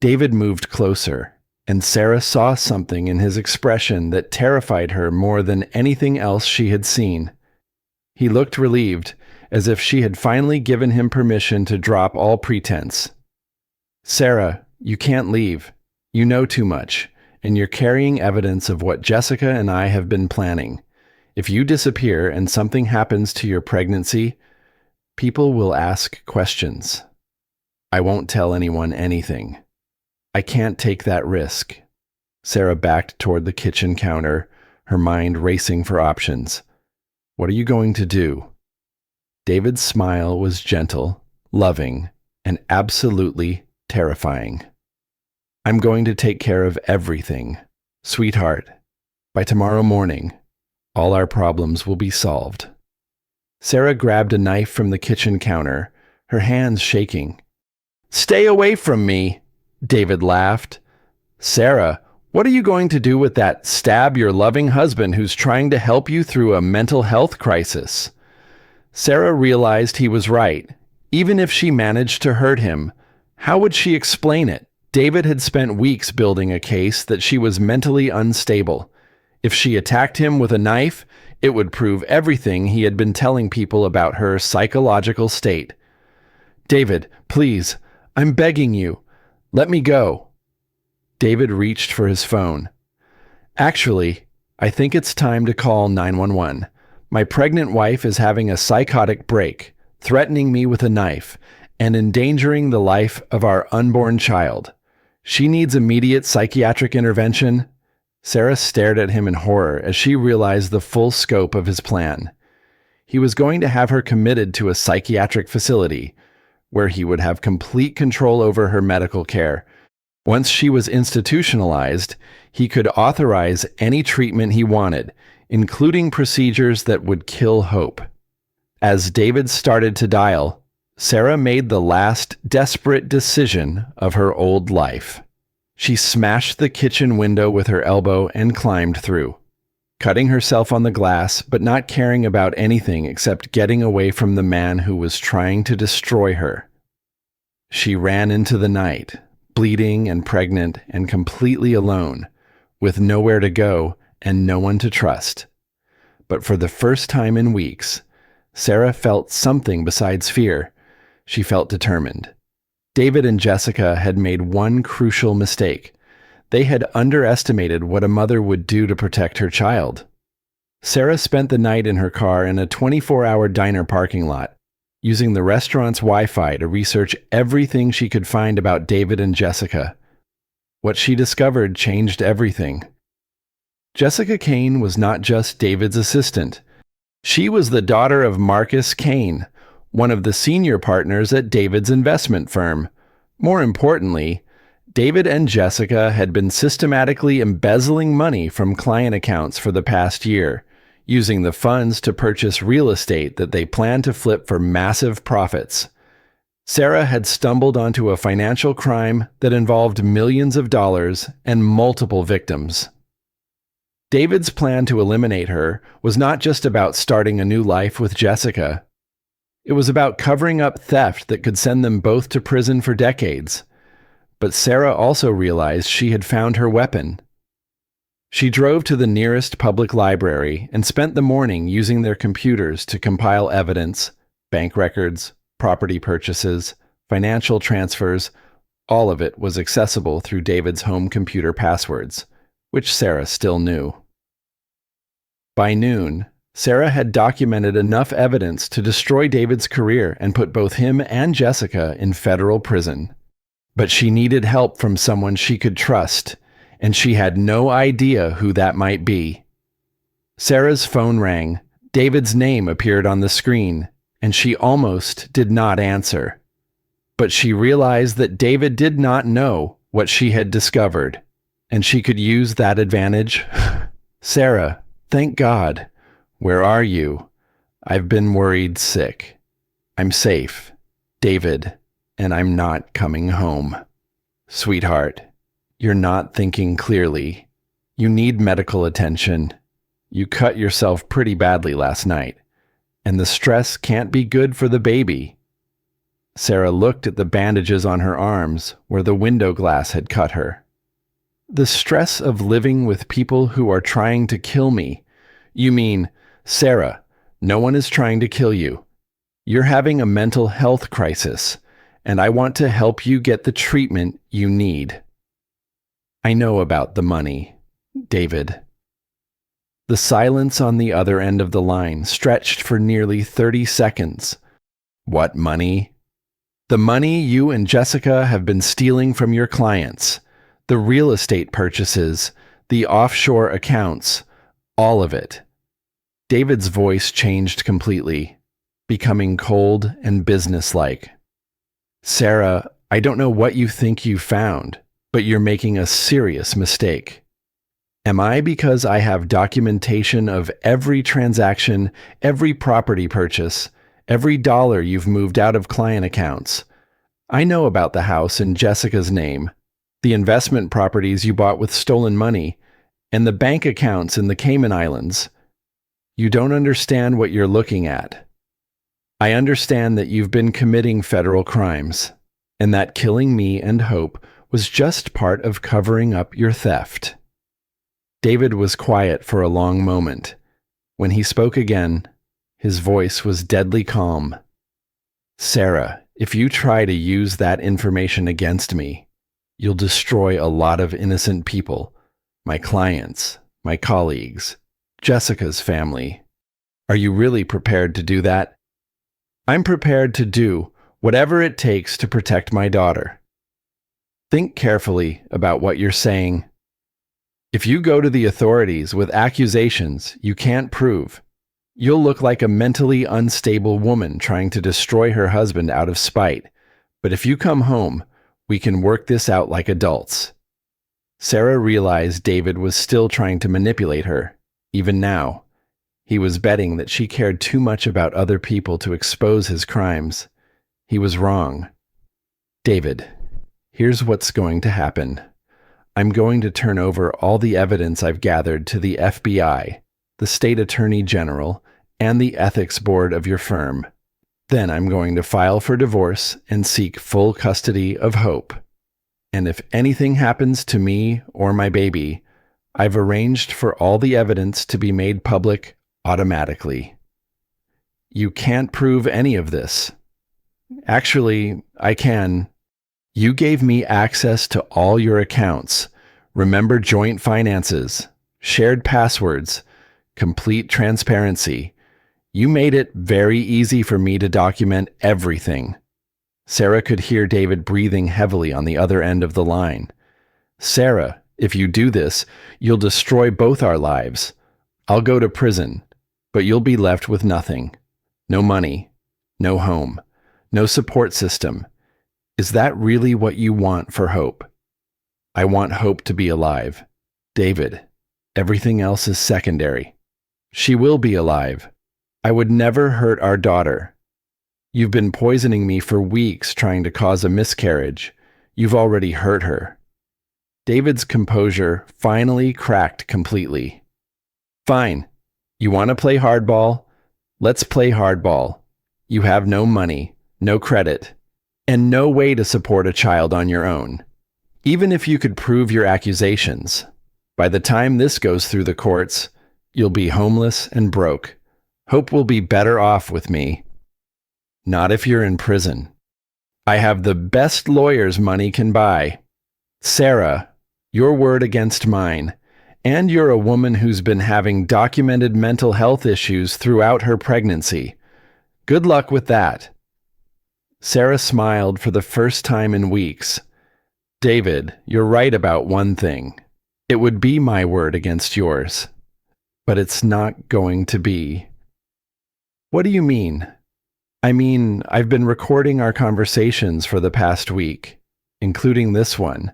David moved closer, and Sarah saw something in his expression that terrified her more than anything else she had seen. He looked relieved, as if she had finally given him permission to drop all pretense. "Sarah, you can't leave. You know too much, and you're carrying evidence of what Jessica and I have been planning. If you disappear and something happens to your pregnancy, people will ask questions. I won't tell anyone anything. I can't take that risk." Sarah backed toward the kitchen counter, her mind racing for options. "What are you going to do?" David's smile was gentle, loving, and absolutely terrifying. "I'm going to take care of everything, sweetheart. By tomorrow morning, all our problems will be solved." Sarah grabbed a knife from the kitchen counter, her hands shaking. "Stay away from me," David laughed. "Sarah, what are you going to do with that stab your loving husband who's trying to help you through a mental health crisis?" Sarah realized he was right. Even if she managed to hurt him, how would she explain it? David had spent weeks building a case that she was mentally unstable. If she attacked him with a knife, it would prove everything he had been telling people about her psychological state. "David, please, I'm begging you. Let me go." David reached for his phone. "Actually, I think it's time to call 911. My pregnant wife is having a psychotic break, threatening me with a knife, and endangering the life of our unborn child. She needs immediate psychiatric intervention. Sarah stared at him in horror as she realized the full scope of his plan. He was going to have her committed to a psychiatric facility, where he would have complete control over her medical care. Once she was institutionalized, he could authorize any treatment he wanted, including procedures that would kill hope. As David started to dial, Sarah made the last desperate decision of her old life. She smashed the kitchen window with her elbow and climbed through, cutting herself on the glass but not caring about anything except getting away from the man who was trying to destroy her. She ran into the night, bleeding and pregnant and completely alone, with nowhere to go and no one to trust. But for the first time in weeks, Sarah felt something besides fear. She felt determined. David and Jessica had made one crucial mistake. They had underestimated what a mother would do to protect her child. Sarah spent the night in her car in a 24-hour diner parking lot, using the restaurant's Wi-Fi to research everything she could find about David and Jessica. What she discovered changed everything. Jessica Kane was not just David's assistant. She was the daughter of Marcus Kane, one of the senior partners at David's investment firm. More importantly, David and Jessica had been systematically embezzling money from client accounts for the past year, using the funds to purchase real estate that they planned to flip for massive profits. Sarah had stumbled onto a financial crime that involved millions of dollars and multiple victims. David's plan to eliminate her was not just about starting a new life with Jessica. It was about covering up theft that could send them both to prison for decades. But Sarah also realized she had found her weapon. She drove to the nearest public library and spent the morning using their computers to compile evidence, bank records, property purchases, financial transfers. All of it was accessible through David's home computer passwords, which Sarah still knew. By noon, Sarah had documented enough evidence to destroy David's career and put both him and Jessica in federal prison. But she needed help from someone she could trust, and she had no idea who that might be. Sarah's phone rang. David's name appeared on the screen, and she almost did not answer. But she realized that David did not know what she had discovered, and she could use that advantage. Sarah, thank God. Where are you? I've been worried sick. I'm safe. David, and I'm not coming home. Sweetheart, you're not thinking clearly. You need medical attention. You cut yourself pretty badly last night, and the stress can't be good for the baby. Sarah looked at the bandages on her arms where the window glass had cut her. The stress of living with people who are trying to kill me. You mean, Sarah, no one is trying to kill you. You're having a mental health crisis, and I want to help you get the treatment you need. I know about the money, David. The silence on the other end of the line stretched for nearly 30 seconds. What money? The money you and Jessica have been stealing from your clients, the real estate purchases, the offshore accounts, all of it. David's voice changed completely, becoming cold and businesslike. Sarah, I don't know what you think you found, but you're making a serious mistake. Am I because I have documentation of every transaction, every property purchase, every dollar you've moved out of client accounts? I know about the house in Jessica's name, the investment properties you bought with stolen money, and the bank accounts in the Cayman Islands. You don't understand what you're looking at. I understand that you've been committing federal crimes, and that killing me and Hope was just part of covering up your theft. David was quiet for a long moment. When he spoke again, his voice was deadly calm. Sarah, if you try to use that information against me, you'll destroy a lot of innocent people, my clients, my colleagues, Jessica's family. Are you really prepared to do that? I'm prepared to do whatever it takes to protect my daughter. Think carefully about what you're saying. If you go to the authorities with accusations you can't prove, you'll look like a mentally unstable woman trying to destroy her husband out of spite. But if you come home, we can work this out like adults. Sarah realized David was still trying to manipulate her, even now. He was betting that she cared too much about other people to expose his crimes. He was wrong. David, here's what's going to happen. I'm going to turn over all the evidence I've gathered to the FBI, the State Attorney General, and the Ethics Board of your firm. Then I'm going to file for divorce and seek full custody of Hope. And if anything happens to me or my baby, I've arranged for all the evidence to be made public automatically. You can't prove any of this. Actually, I can. You gave me access to all your accounts. Remember joint finances, shared passwords, complete transparency. You made it very easy for me to document everything. Sarah could hear David breathing heavily on the other end of the line. Sarah, if you do this, you'll destroy both our lives. I'll go to prison, but you'll be left with nothing. No money, no home, no support system. Is that really what you want for Hope? I want Hope to be alive. David, everything else is secondary. She will be alive. I would never hurt our daughter. You've been poisoning me for weeks trying to cause a miscarriage. You've already hurt her. David's composure finally cracked completely. Fine. You want to play hardball? Let's play hardball. You have no money, no credit, and no way to support a child on your own. Even if you could prove your accusations, by the time this goes through the courts, you'll be homeless and broke. Hope will be better off with me. Not if you're in prison. I have the best lawyers money can buy. Sarah, your word against mine. And you're a woman who's been having documented mental health issues throughout her pregnancy. Good luck with that. Sarah smiled for the first time in weeks. David, you're right about one thing. It would be my word against yours. But it's not going to be. What do you mean? I mean, I've been recording our conversations for the past week, including this one.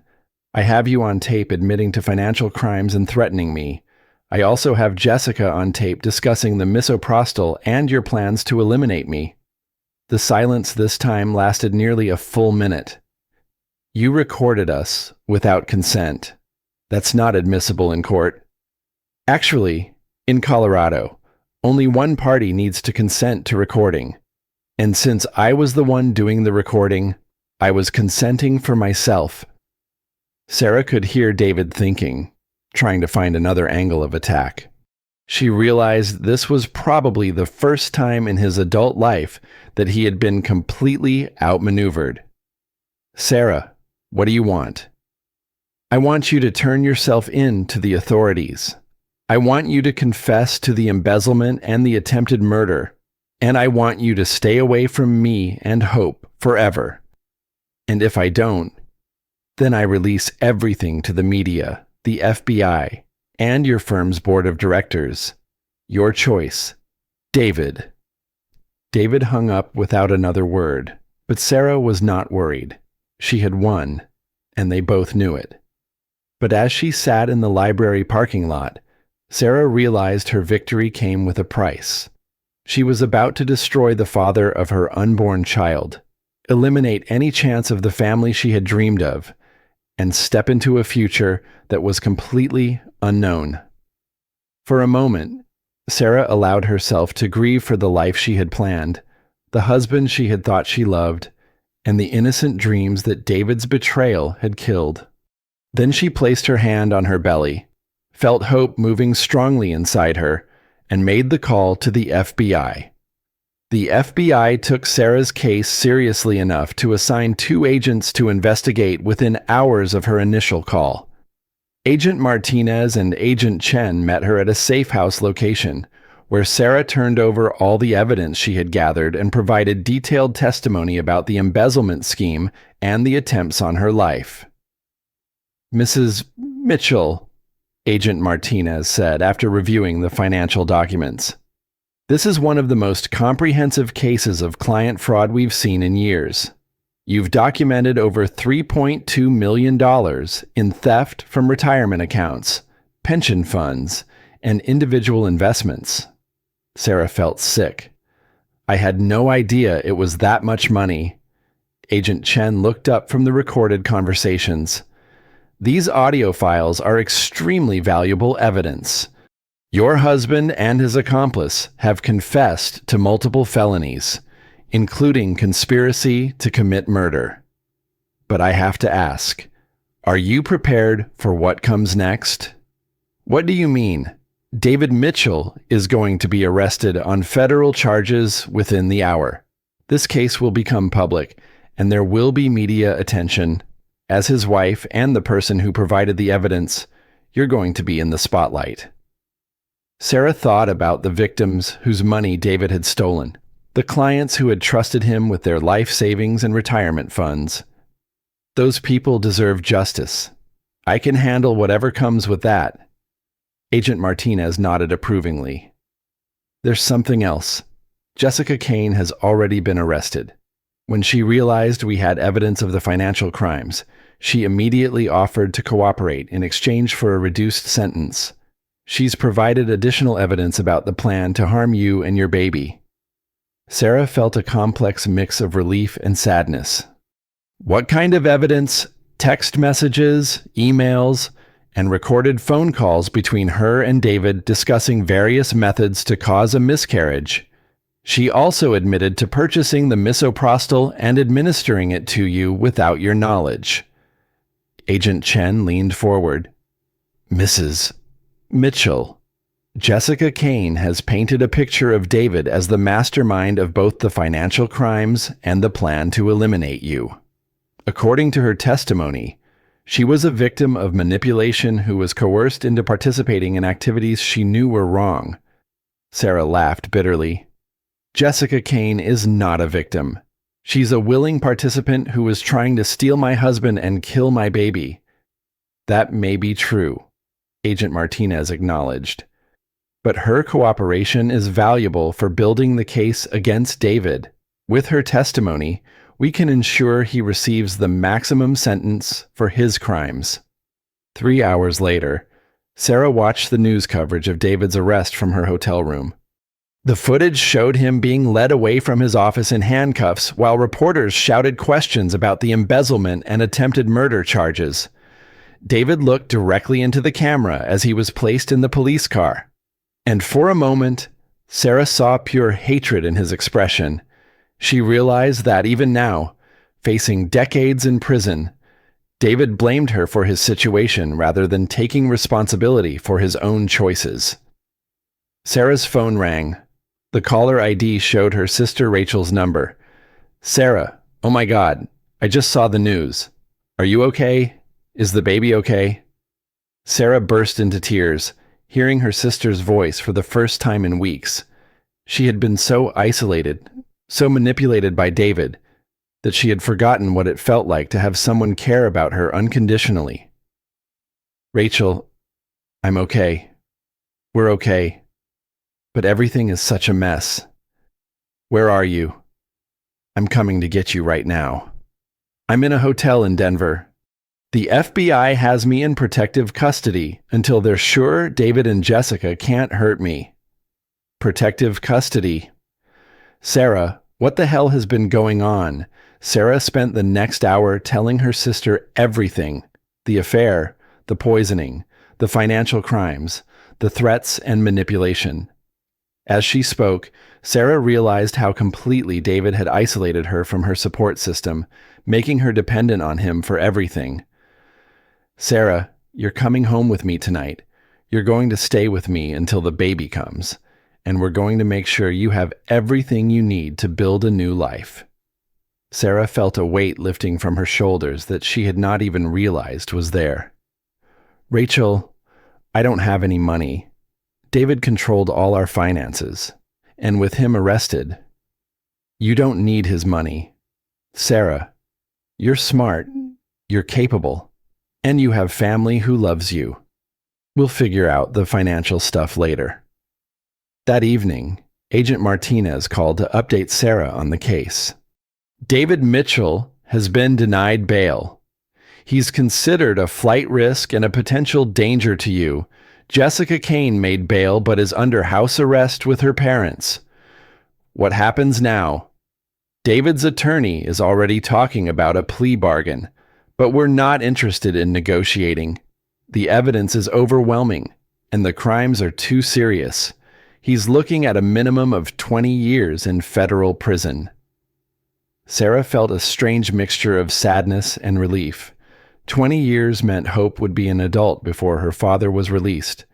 I have you on tape admitting to financial crimes and threatening me. I also have Jessica on tape discussing the misoprostol and your plans to eliminate me. The silence this time lasted nearly a full minute. You recorded us without consent. That's not admissible in court. Actually, in Colorado, only one party needs to consent to recording. And since I was the one doing the recording, I was consenting for myself. Sarah could hear David thinking, trying to find another angle of attack. She realized this was probably the first time in his adult life that he had been completely outmaneuvered. Sarah, what do you want? I want you to turn yourself in to the authorities. I want you to confess to the embezzlement and the attempted murder. And I want you to stay away from me and Hope forever. And if I don't, then I release everything to the media, the FBI, and your firm's board of directors. Your choice. David. David hung up without another word, but Sarah was not worried. She had won, and they both knew it. But as she sat in the library parking lot, Sarah realized her victory came with a price. She was about to destroy the father of her unborn child, eliminate any chance of the family she had dreamed of, and step into a future that was completely unknown. For a moment, Sarah allowed herself to grieve for the life she had planned, the husband she had thought she loved, and the innocent dreams that David's betrayal had killed. Then she placed her hand on her belly, felt hope moving strongly inside her, and made the call to the FBI. The FBI took Sarah's case seriously enough to assign 2 agents to investigate within hours of her initial call. Agent Martinez and Agent Chen met her at a safe house location, where Sarah turned over all the evidence she had gathered and provided detailed testimony about the embezzlement scheme and the attempts on her life. "Mrs. Mitchell," Agent Martinez said after reviewing the financial documents, "this is one of the most comprehensive cases of client fraud we've seen in years. You've documented over $3.2 million in theft from retirement accounts, pension funds, and individual investments." Sarah felt sick. "I had no idea it was that much money." Agent Chen looked up from the recorded conversations. "These audio files are extremely valuable evidence. Your husband and his accomplice have confessed to multiple felonies, including conspiracy to commit murder. But I have to ask, are you prepared for what comes next?" "What do you mean?" "David Mitchell is going to be arrested on federal charges within the hour. This case will become public, and there will be media attention. As his wife and the person who provided the evidence, you're going to be in the spotlight." Sarah thought about the victims whose money David had stolen, the clients who had trusted him with their life savings and retirement funds. Those people deserve justice. I can handle whatever comes with that. Agent Martinez nodded approvingly. "There's something else. Jessica Kane has already been arrested. When she realized we had evidence of the financial crimes, she immediately offered to cooperate in exchange for a reduced sentence. She's provided additional evidence about the plan to harm you and your baby." Sarah felt a complex mix of relief and sadness. "What kind of evidence?" "Text messages, emails, and recorded phone calls between her and David discussing various methods to cause a miscarriage. She also admitted to purchasing the misoprostol and administering it to you without your knowledge." Agent Chen leaned forward. "Mrs. Mitchell, Jessica Kane has painted a picture of David as the mastermind of both the financial crimes and the plan to eliminate you. According to her testimony, she was a victim of manipulation who was coerced into participating in activities she knew were wrong." Sarah laughed bitterly. "Jessica Kane is not a victim. She's a willing participant who was trying to steal my husband and kill my baby." "That may be true," Agent Martinez acknowledged. "But her cooperation is valuable for building the case against David. With her testimony, we can ensure he receives the maximum sentence for his crimes." 3 hours later, Sarah watched the news coverage of David's arrest from her hotel room. The footage showed him being led away from his office in handcuffs while reporters shouted questions about the embezzlement and attempted murder charges. David looked directly into the camera as he was placed in the police car. And for a moment, Sarah saw pure hatred in his expression. She realized that even now, facing decades in prison, David blamed her for his situation rather than taking responsibility for his own choices. Sarah's phone rang. The caller ID showed her sister Rachel's number. "Sarah, oh my God, I just saw the news. Are you okay? Is the baby okay?" Sarah burst into tears, hearing her sister's voice for the first time in weeks. She had been so isolated, so manipulated by David, that she had forgotten what it felt like to have someone care about her unconditionally. "Rachel, I'm okay. We're okay. But everything is such a mess. Where are you? I'm coming to get you right now. I'm in a hotel in Denver. The FBI has me in protective custody until they're sure David and Jessica can't hurt me." Protective custody. Sarah, what the hell has been going on? Sarah spent the next hour telling her sister everything: the affair, the poisoning, the financial crimes, the threats and manipulation. As she spoke, Sarah realized how completely David had isolated her from her support system, making her dependent on him for everything. "Sarah, you're coming home with me tonight. You're going to stay with me until the baby comes, and we're going to make sure you have everything you need to build a new life." Sarah felt a weight lifting from her shoulders that she had not even realized was there. Rachel, I don't have any money. David controlled all our finances, and with him arrested, you don't need his money. Sarah, you're smart, you're capable, and you have family who loves you. We'll figure out the financial stuff later. That evening, Agent Martinez called to update Sarah on the case. David Mitchell has been denied bail. He's considered a flight risk and a potential danger to you. Jessica Kane made bail but is under house arrest with her parents. What happens now? David's attorney is already talking about a plea bargain, but we're not interested in negotiating. The evidence is overwhelming, and the crimes are too serious. He's looking at a minimum of 20 years in federal prison. Sarah felt a strange mixture of sadness and relief. 20 years meant Hope would be an adult before her father was released.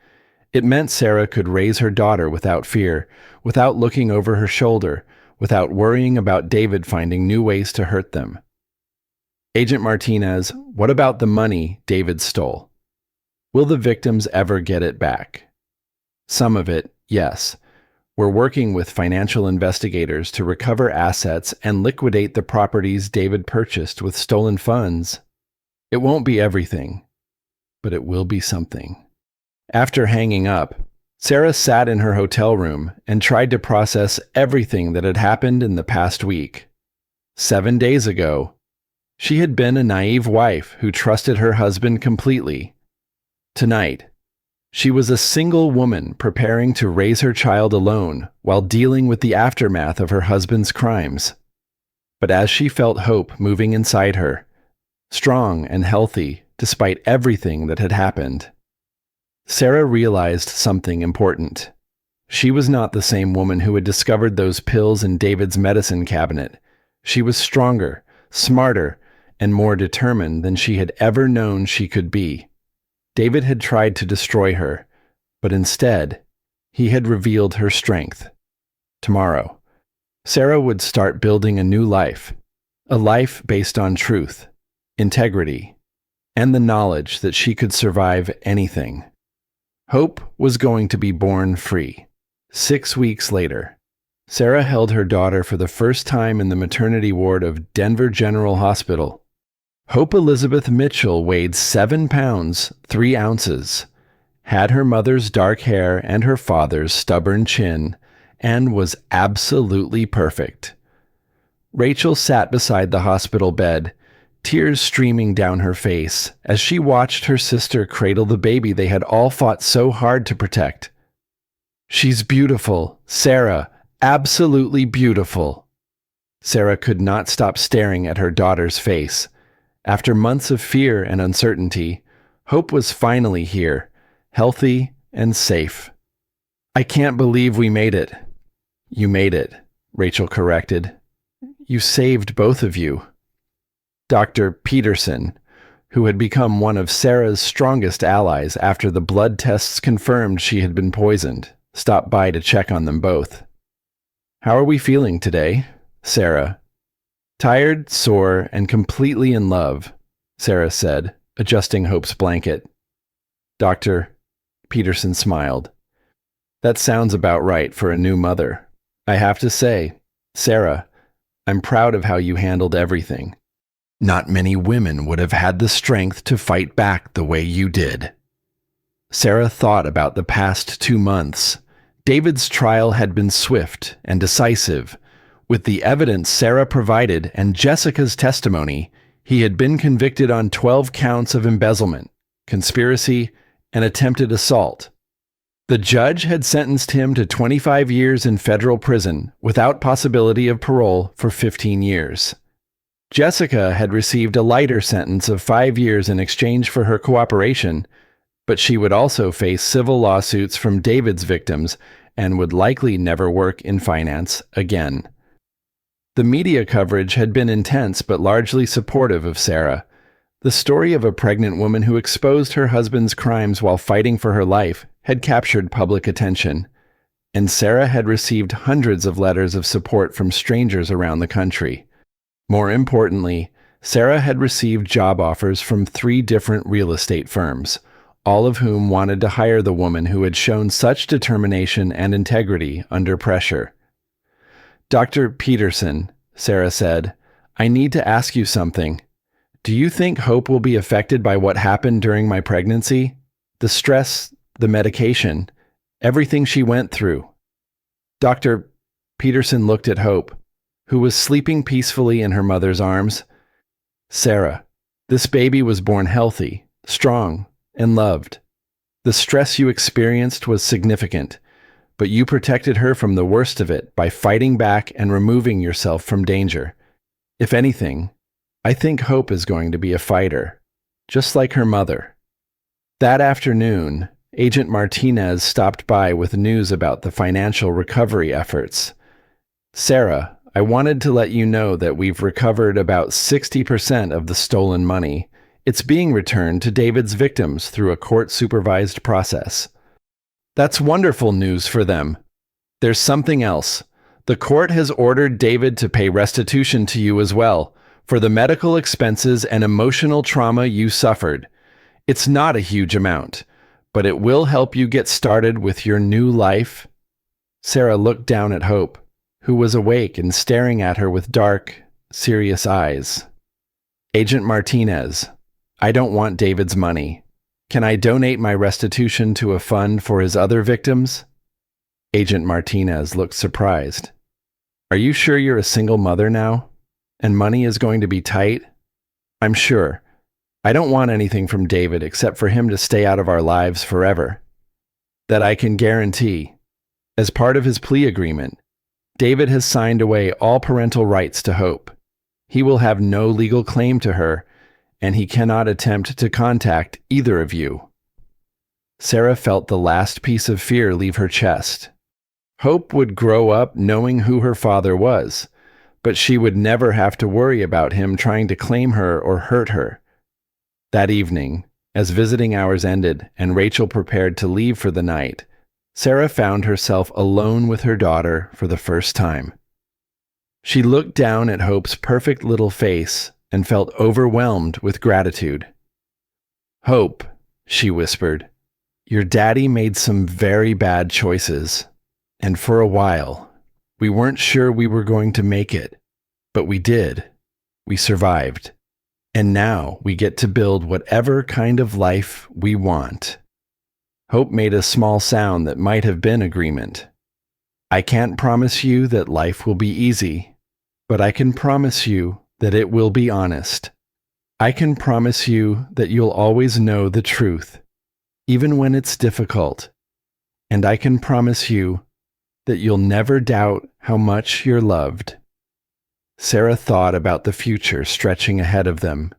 It meant Sarah could raise her daughter without fear, without looking over her shoulder, without worrying about David finding new ways to hurt them. Agent Martinez, what about the money David stole? Will the victims ever get it back? Some of it, yes. We're working with financial investigators to recover assets and liquidate the properties David purchased with stolen funds. It won't be everything, but it will be something. After hanging up, Sarah sat in her hotel room and tried to process everything that had happened in the past week. 7 days ago, she had been a naive wife who trusted her husband completely. Tonight, she was a single woman preparing to raise her child alone while dealing with the aftermath of her husband's crimes. But as she felt hope moving inside her, strong and healthy despite everything that had happened, Sarah realized something important. She was not the same woman who had discovered those pills in David's medicine cabinet. She was stronger, smarter, and more determined than she had ever known she could be. David had tried to destroy her, but instead, he had revealed her strength. Tomorrow, Sarah would start building a new life, a life based on truth, integrity, and the knowledge that she could survive anything. Hope was going to be born free. 6 weeks later, Sarah held her daughter for the first time in the maternity ward of Denver General Hospital. Hope Elizabeth Mitchell weighed 7 pounds, 3 ounces, had her mother's dark hair and her father's stubborn chin, and was absolutely perfect. Rachel sat beside the hospital bed, tears streaming down her face as she watched her sister cradle the baby they had all fought so hard to protect. "She's beautiful, Sarah, absolutely beautiful." Sarah could not stop staring at her daughter's face. After months of fear and uncertainty, Hope was finally here, healthy and safe. "I can't believe we made it." "You made it," Rachel corrected. "You saved both of you." Dr. Peterson, who had become one of Sarah's strongest allies after the blood tests confirmed she had been poisoned, stopped by to check on them both. "How are we feeling today, Sarah?" "Tired, sore, and completely in love," Sarah said, adjusting Hope's blanket. Dr. Peterson smiled. "That sounds about right for a new mother. I have to say, Sarah, I'm proud of how you handled everything. Not many women would have had the strength to fight back the way you did." Sarah thought about the past 2 months. David's trial had been swift and decisive. With the evidence Sarah provided and Jessica's testimony, he had been convicted on 12 counts of embezzlement, conspiracy, and attempted assault. The judge had sentenced him to 25 years in federal prison without possibility of parole for 15 years. Jessica had received a lighter sentence of 5 years in exchange for her cooperation, but she would also face civil lawsuits from David's victims and would likely never work in finance again. The media coverage had been intense but largely supportive of Sarah. The story of a pregnant woman who exposed her husband's crimes while fighting for her life had captured public attention, and Sarah had received hundreds of letters of support from strangers around the country. More importantly, Sarah had received job offers from 3 different real estate firms, all of whom wanted to hire the woman who had shown such determination and integrity under pressure. "Dr. Peterson," Sarah said, "I need to ask you something. Do you think Hope will be affected by what happened during my pregnancy? The stress, the medication, everything she went through?" Dr. Peterson looked at Hope, who was sleeping peacefully in her mother's arms. "Sarah, this baby was born healthy, strong, and loved. The stress you experienced was significant, but you protected her from the worst of it by fighting back and removing yourself from danger. If anything, I think Hope is going to be a fighter, just like her mother." That afternoon, Agent Martinez stopped by with news about the financial recovery efforts. "Sarah, I wanted to let you know that we've recovered about 60% of the stolen money. It's being returned to David's victims through a court-supervised process." "That's wonderful news for them. There's something else. The court has ordered David to pay restitution to you as well for the medical expenses and emotional trauma you suffered. It's not a huge amount, but it will help you get started with your new life." Sarah looked down at Hope, who was awake and staring at her with dark, serious eyes. "Agent Martinez, I don't want David's money. Can I donate my restitution to a fund for his other victims?" Agent Martinez looked surprised. "Are you sure you're a single mother now? And money is going to be tight?" "I'm sure. I don't want anything from David except for him to stay out of our lives forever. That I can guarantee. As part of his plea agreement, David has signed away all parental rights to Hope. He will have no legal claim to her, and he cannot attempt to contact either of you." Sarah felt the last piece of fear leave her chest. Hope would grow up knowing who her father was, but she would never have to worry about him trying to claim her or hurt her. That evening, as visiting hours ended and Rachel prepared to leave for the night, Sarah found herself alone with her daughter for the first time. She looked down at Hope's perfect little face and felt overwhelmed with gratitude. "Hope," she whispered, "your daddy made some very bad choices, and for a while, we weren't sure we were going to make it, but we did. We survived. And now we get to build whatever kind of life we want." Hope made a small sound that might have been agreement. "I can't promise you that life will be easy, but I can promise you that it will be honest. I can promise you that you'll always know the truth, even when it's difficult. And I can promise you that you'll never doubt how much you're loved." Sarah thought about the future stretching ahead of them.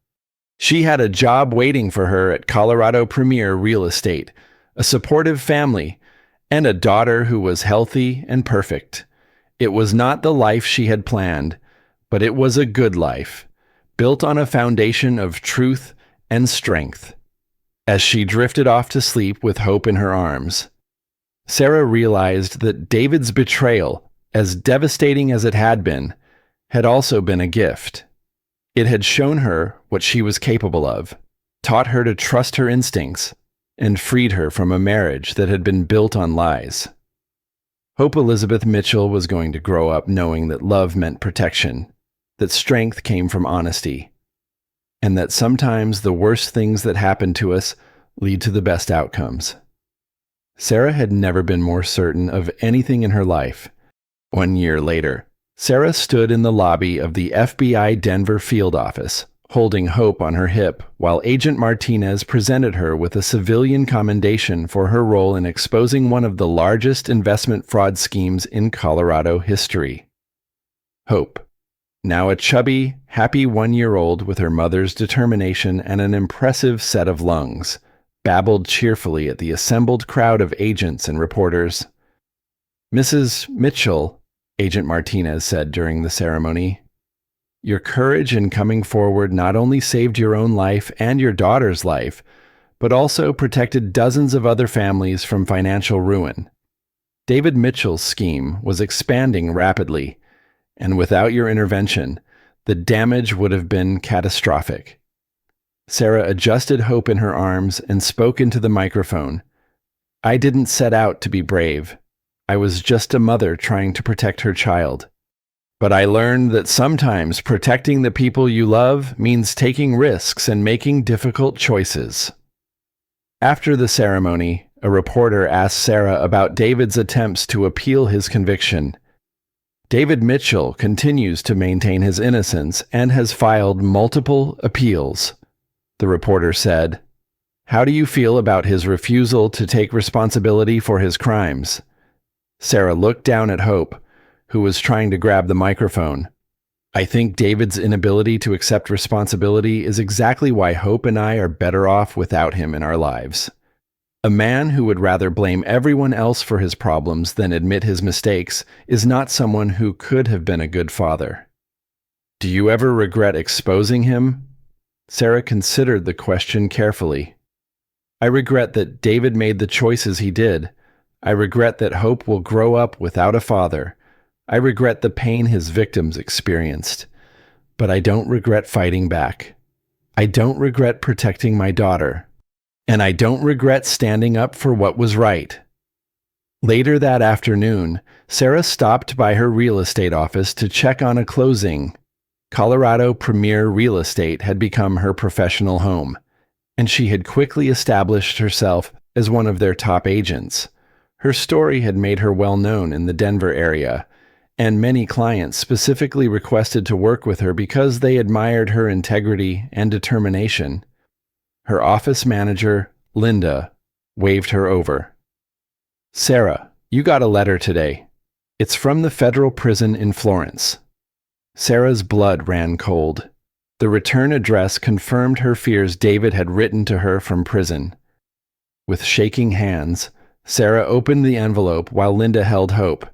She had a job waiting for her at Colorado Premier Real Estate, a supportive family, and a daughter who was healthy and perfect. It was not the life she had planned, but it was a good life, built on a foundation of truth and strength. As she drifted off to sleep with Hope in her arms, Sarah realized that David's betrayal, as devastating as it had also been a gift. It had shown her what she was capable of, taught her to trust her instincts, and freed her from a marriage that had been built on lies. Hope Elizabeth Mitchell was going to grow up knowing that love meant protection, that strength came from honesty, and that sometimes the worst things that happen to us lead to the best outcomes. Sarah had never been more certain of anything in her life. 1 year later, Sarah stood in the lobby of the FBI Denver field office, holding Hope on her hip, while Agent Martinez presented her with a civilian commendation for her role in exposing one of the largest investment fraud schemes in Colorado history. Hope, now a chubby, happy 1-year-old with her mother's determination and an impressive set of lungs, babbled cheerfully at the assembled crowd of agents and reporters. "Mrs. Mitchell," Agent Martinez said during the ceremony, "your courage in coming forward not only saved your own life and your daughter's life, but also protected dozens of other families from financial ruin. David Mitchell's scheme was expanding rapidly, and without your intervention, the damage would have been catastrophic. Sarah adjusted Hope in her arms and spoke into the microphone. I didn't set out to be brave. I was just a mother trying to protect her child. But I learned that sometimes protecting the people you love means taking risks and making difficult choices. After the ceremony, a reporter asked Sarah about David's attempts to appeal his conviction. David Mitchell continues to maintain his innocence and has filed multiple appeals, the reporter said. How do you feel about his refusal to take responsibility for his crimes? Sarah looked down at Hope, who was trying to grab the microphone. I think David's inability to accept responsibility is exactly why Hope and I are better off without him in our lives. A man who would rather blame everyone else for his problems than admit his mistakes is not someone who could have been a good father. Do you ever regret exposing him? Sarah considered the question carefully. I regret that David made the choices he did. I regret that Hope will grow up without a father. I regret the pain his victims experienced. But I don't regret fighting back. I don't regret protecting my daughter. And I don't regret standing up for what was right. Later that afternoon, Sarah stopped by her real estate office to check on a closing. Colorado Premier Real Estate had become her professional home, and she had quickly established herself as one of their top agents. Her story had made her well known in the Denver area, and many clients specifically requested to work with her because they admired her integrity and determination. Her office manager, Linda, waved her over. Sarah, you got a letter today. It's from the federal prison in Florence. Sarah's blood ran cold. The return address confirmed her fears David had written to her from prison. With shaking hands, Sarah opened the envelope while Linda held Hope.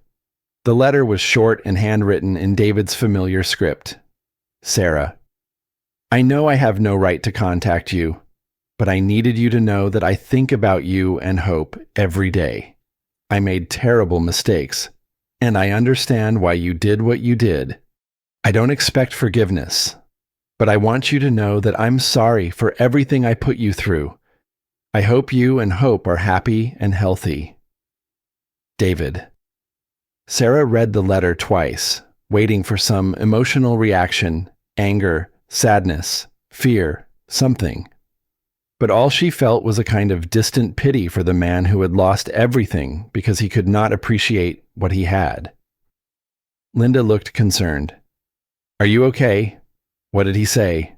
The letter was short and handwritten in David's familiar script. Sarah, I know I have no right to contact you, but I needed you to know that I think about you and Hope every day. I made terrible mistakes, and I understand why you did what you did. I don't expect forgiveness, but I want you to know that I'm sorry for everything I put you through. I hope you and Hope are happy and healthy. David. Sarah read the letter twice, waiting for some emotional reaction, anger, sadness, fear, something. But all she felt was a kind of distant pity for the man who had lost everything because he could not appreciate what he had. Linda looked concerned. Are you okay? What did he say?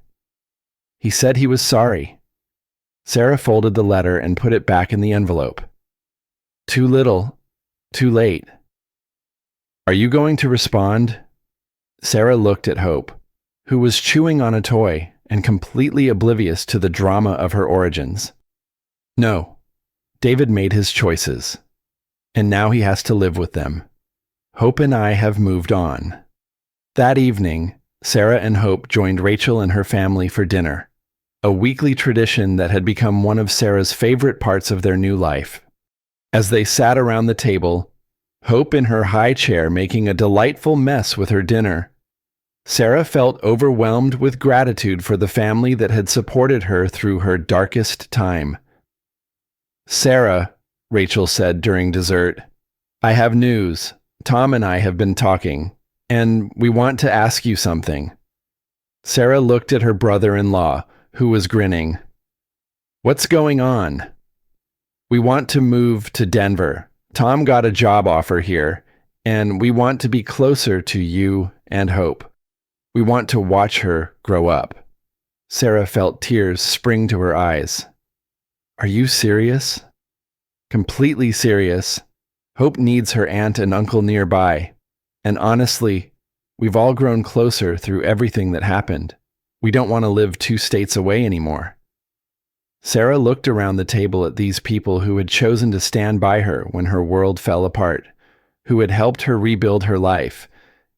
He said he was sorry. Sarah folded the letter and put it back in the envelope. Too little, too late. Are you going to respond? Sarah looked at Hope, who was chewing on a toy and completely oblivious to the drama of her origins. No, David made his choices, and now he has to live with them. Hope and I have moved on. That evening, Sarah and Hope joined Rachel and her family for dinner, a weekly tradition that had become one of Sarah's favorite parts of their new life. As they sat around the table, Hope in her high chair making a delightful mess with her dinner, Sarah felt overwhelmed with gratitude for the family that had supported her through her darkest time. Sarah, Rachel said during dessert, I have news. Tom and I have been talking, and we want to ask you something. Sarah looked at her brother-in-law, who was grinning. What's going on? We want to move to Denver. Tom got a job offer here, and we want to be closer to you and Hope. We want to watch her grow up. Sarah felt tears spring to her eyes. Are you serious? Completely serious. Hope needs her aunt and uncle nearby. And honestly, we've all grown closer through everything that happened. We don't want to live 2 states away anymore. Sarah looked around the table at these people who had chosen to stand by her when her world fell apart, who had helped her rebuild her life,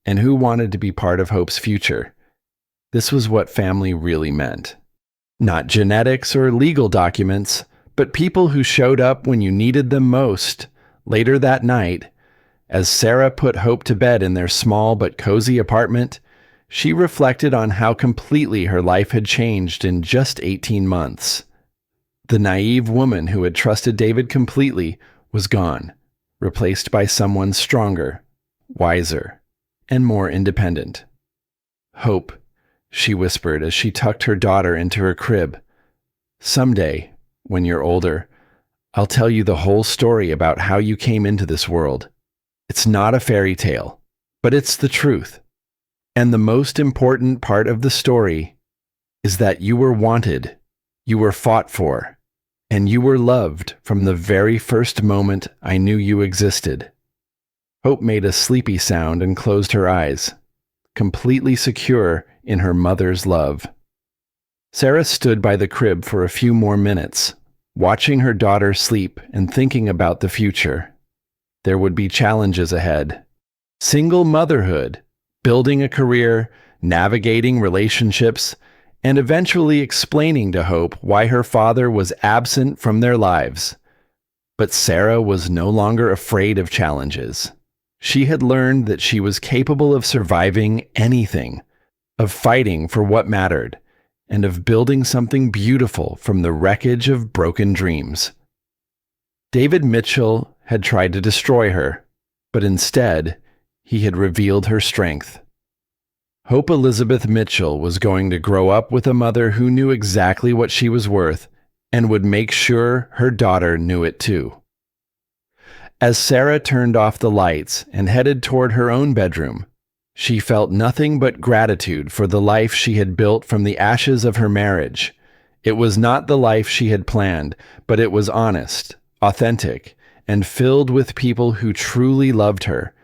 and who wanted to be part of Hope's future. This was what family really meant. Not genetics or legal documents, but people who showed up when you needed them most. Later that night, as Sarah put Hope to bed in their small but cozy apartment, she reflected on how completely her life had changed in just 18 months. The naive woman who had trusted David completely was gone, replaced by someone stronger, wiser, and more independent. "Hope," she whispered as she tucked her daughter into her crib. "Someday, when you're older, I'll tell you the whole story about how you came into this world. It's not a fairy tale, but it's the truth. And the most important part of the story is that you were wanted, you were fought for, and you were loved from the very first moment I knew you existed." Hope made a sleepy sound and closed her eyes, completely secure in her mother's love. Sarah stood by the crib for a few more minutes, watching her daughter sleep and thinking about the future. There would be challenges ahead. Single motherhood, building a career, navigating relationships, and eventually explaining to Hope why her father was absent from their lives. But Sarah was no longer afraid of challenges. She had learned that she was capable of surviving anything, of fighting for what mattered, and of building something beautiful from the wreckage of broken dreams. David Mitchell had tried to destroy her, but instead, he had revealed her strength. Hope Elizabeth Mitchell was going to grow up with a mother who knew exactly what she was worth and would make sure her daughter knew it too. As Sarah turned off the lights and headed toward her own bedroom, she felt nothing but gratitude for the life she had built from the ashes of her marriage. It was not the life she had planned, but it was honest, authentic, and filled with people who truly loved her.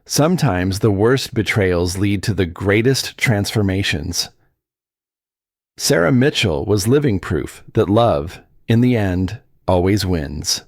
Sometimes the worst betrayals lead to the greatest transformations. Sarah Mitchell was living proof that love, in the end, always wins.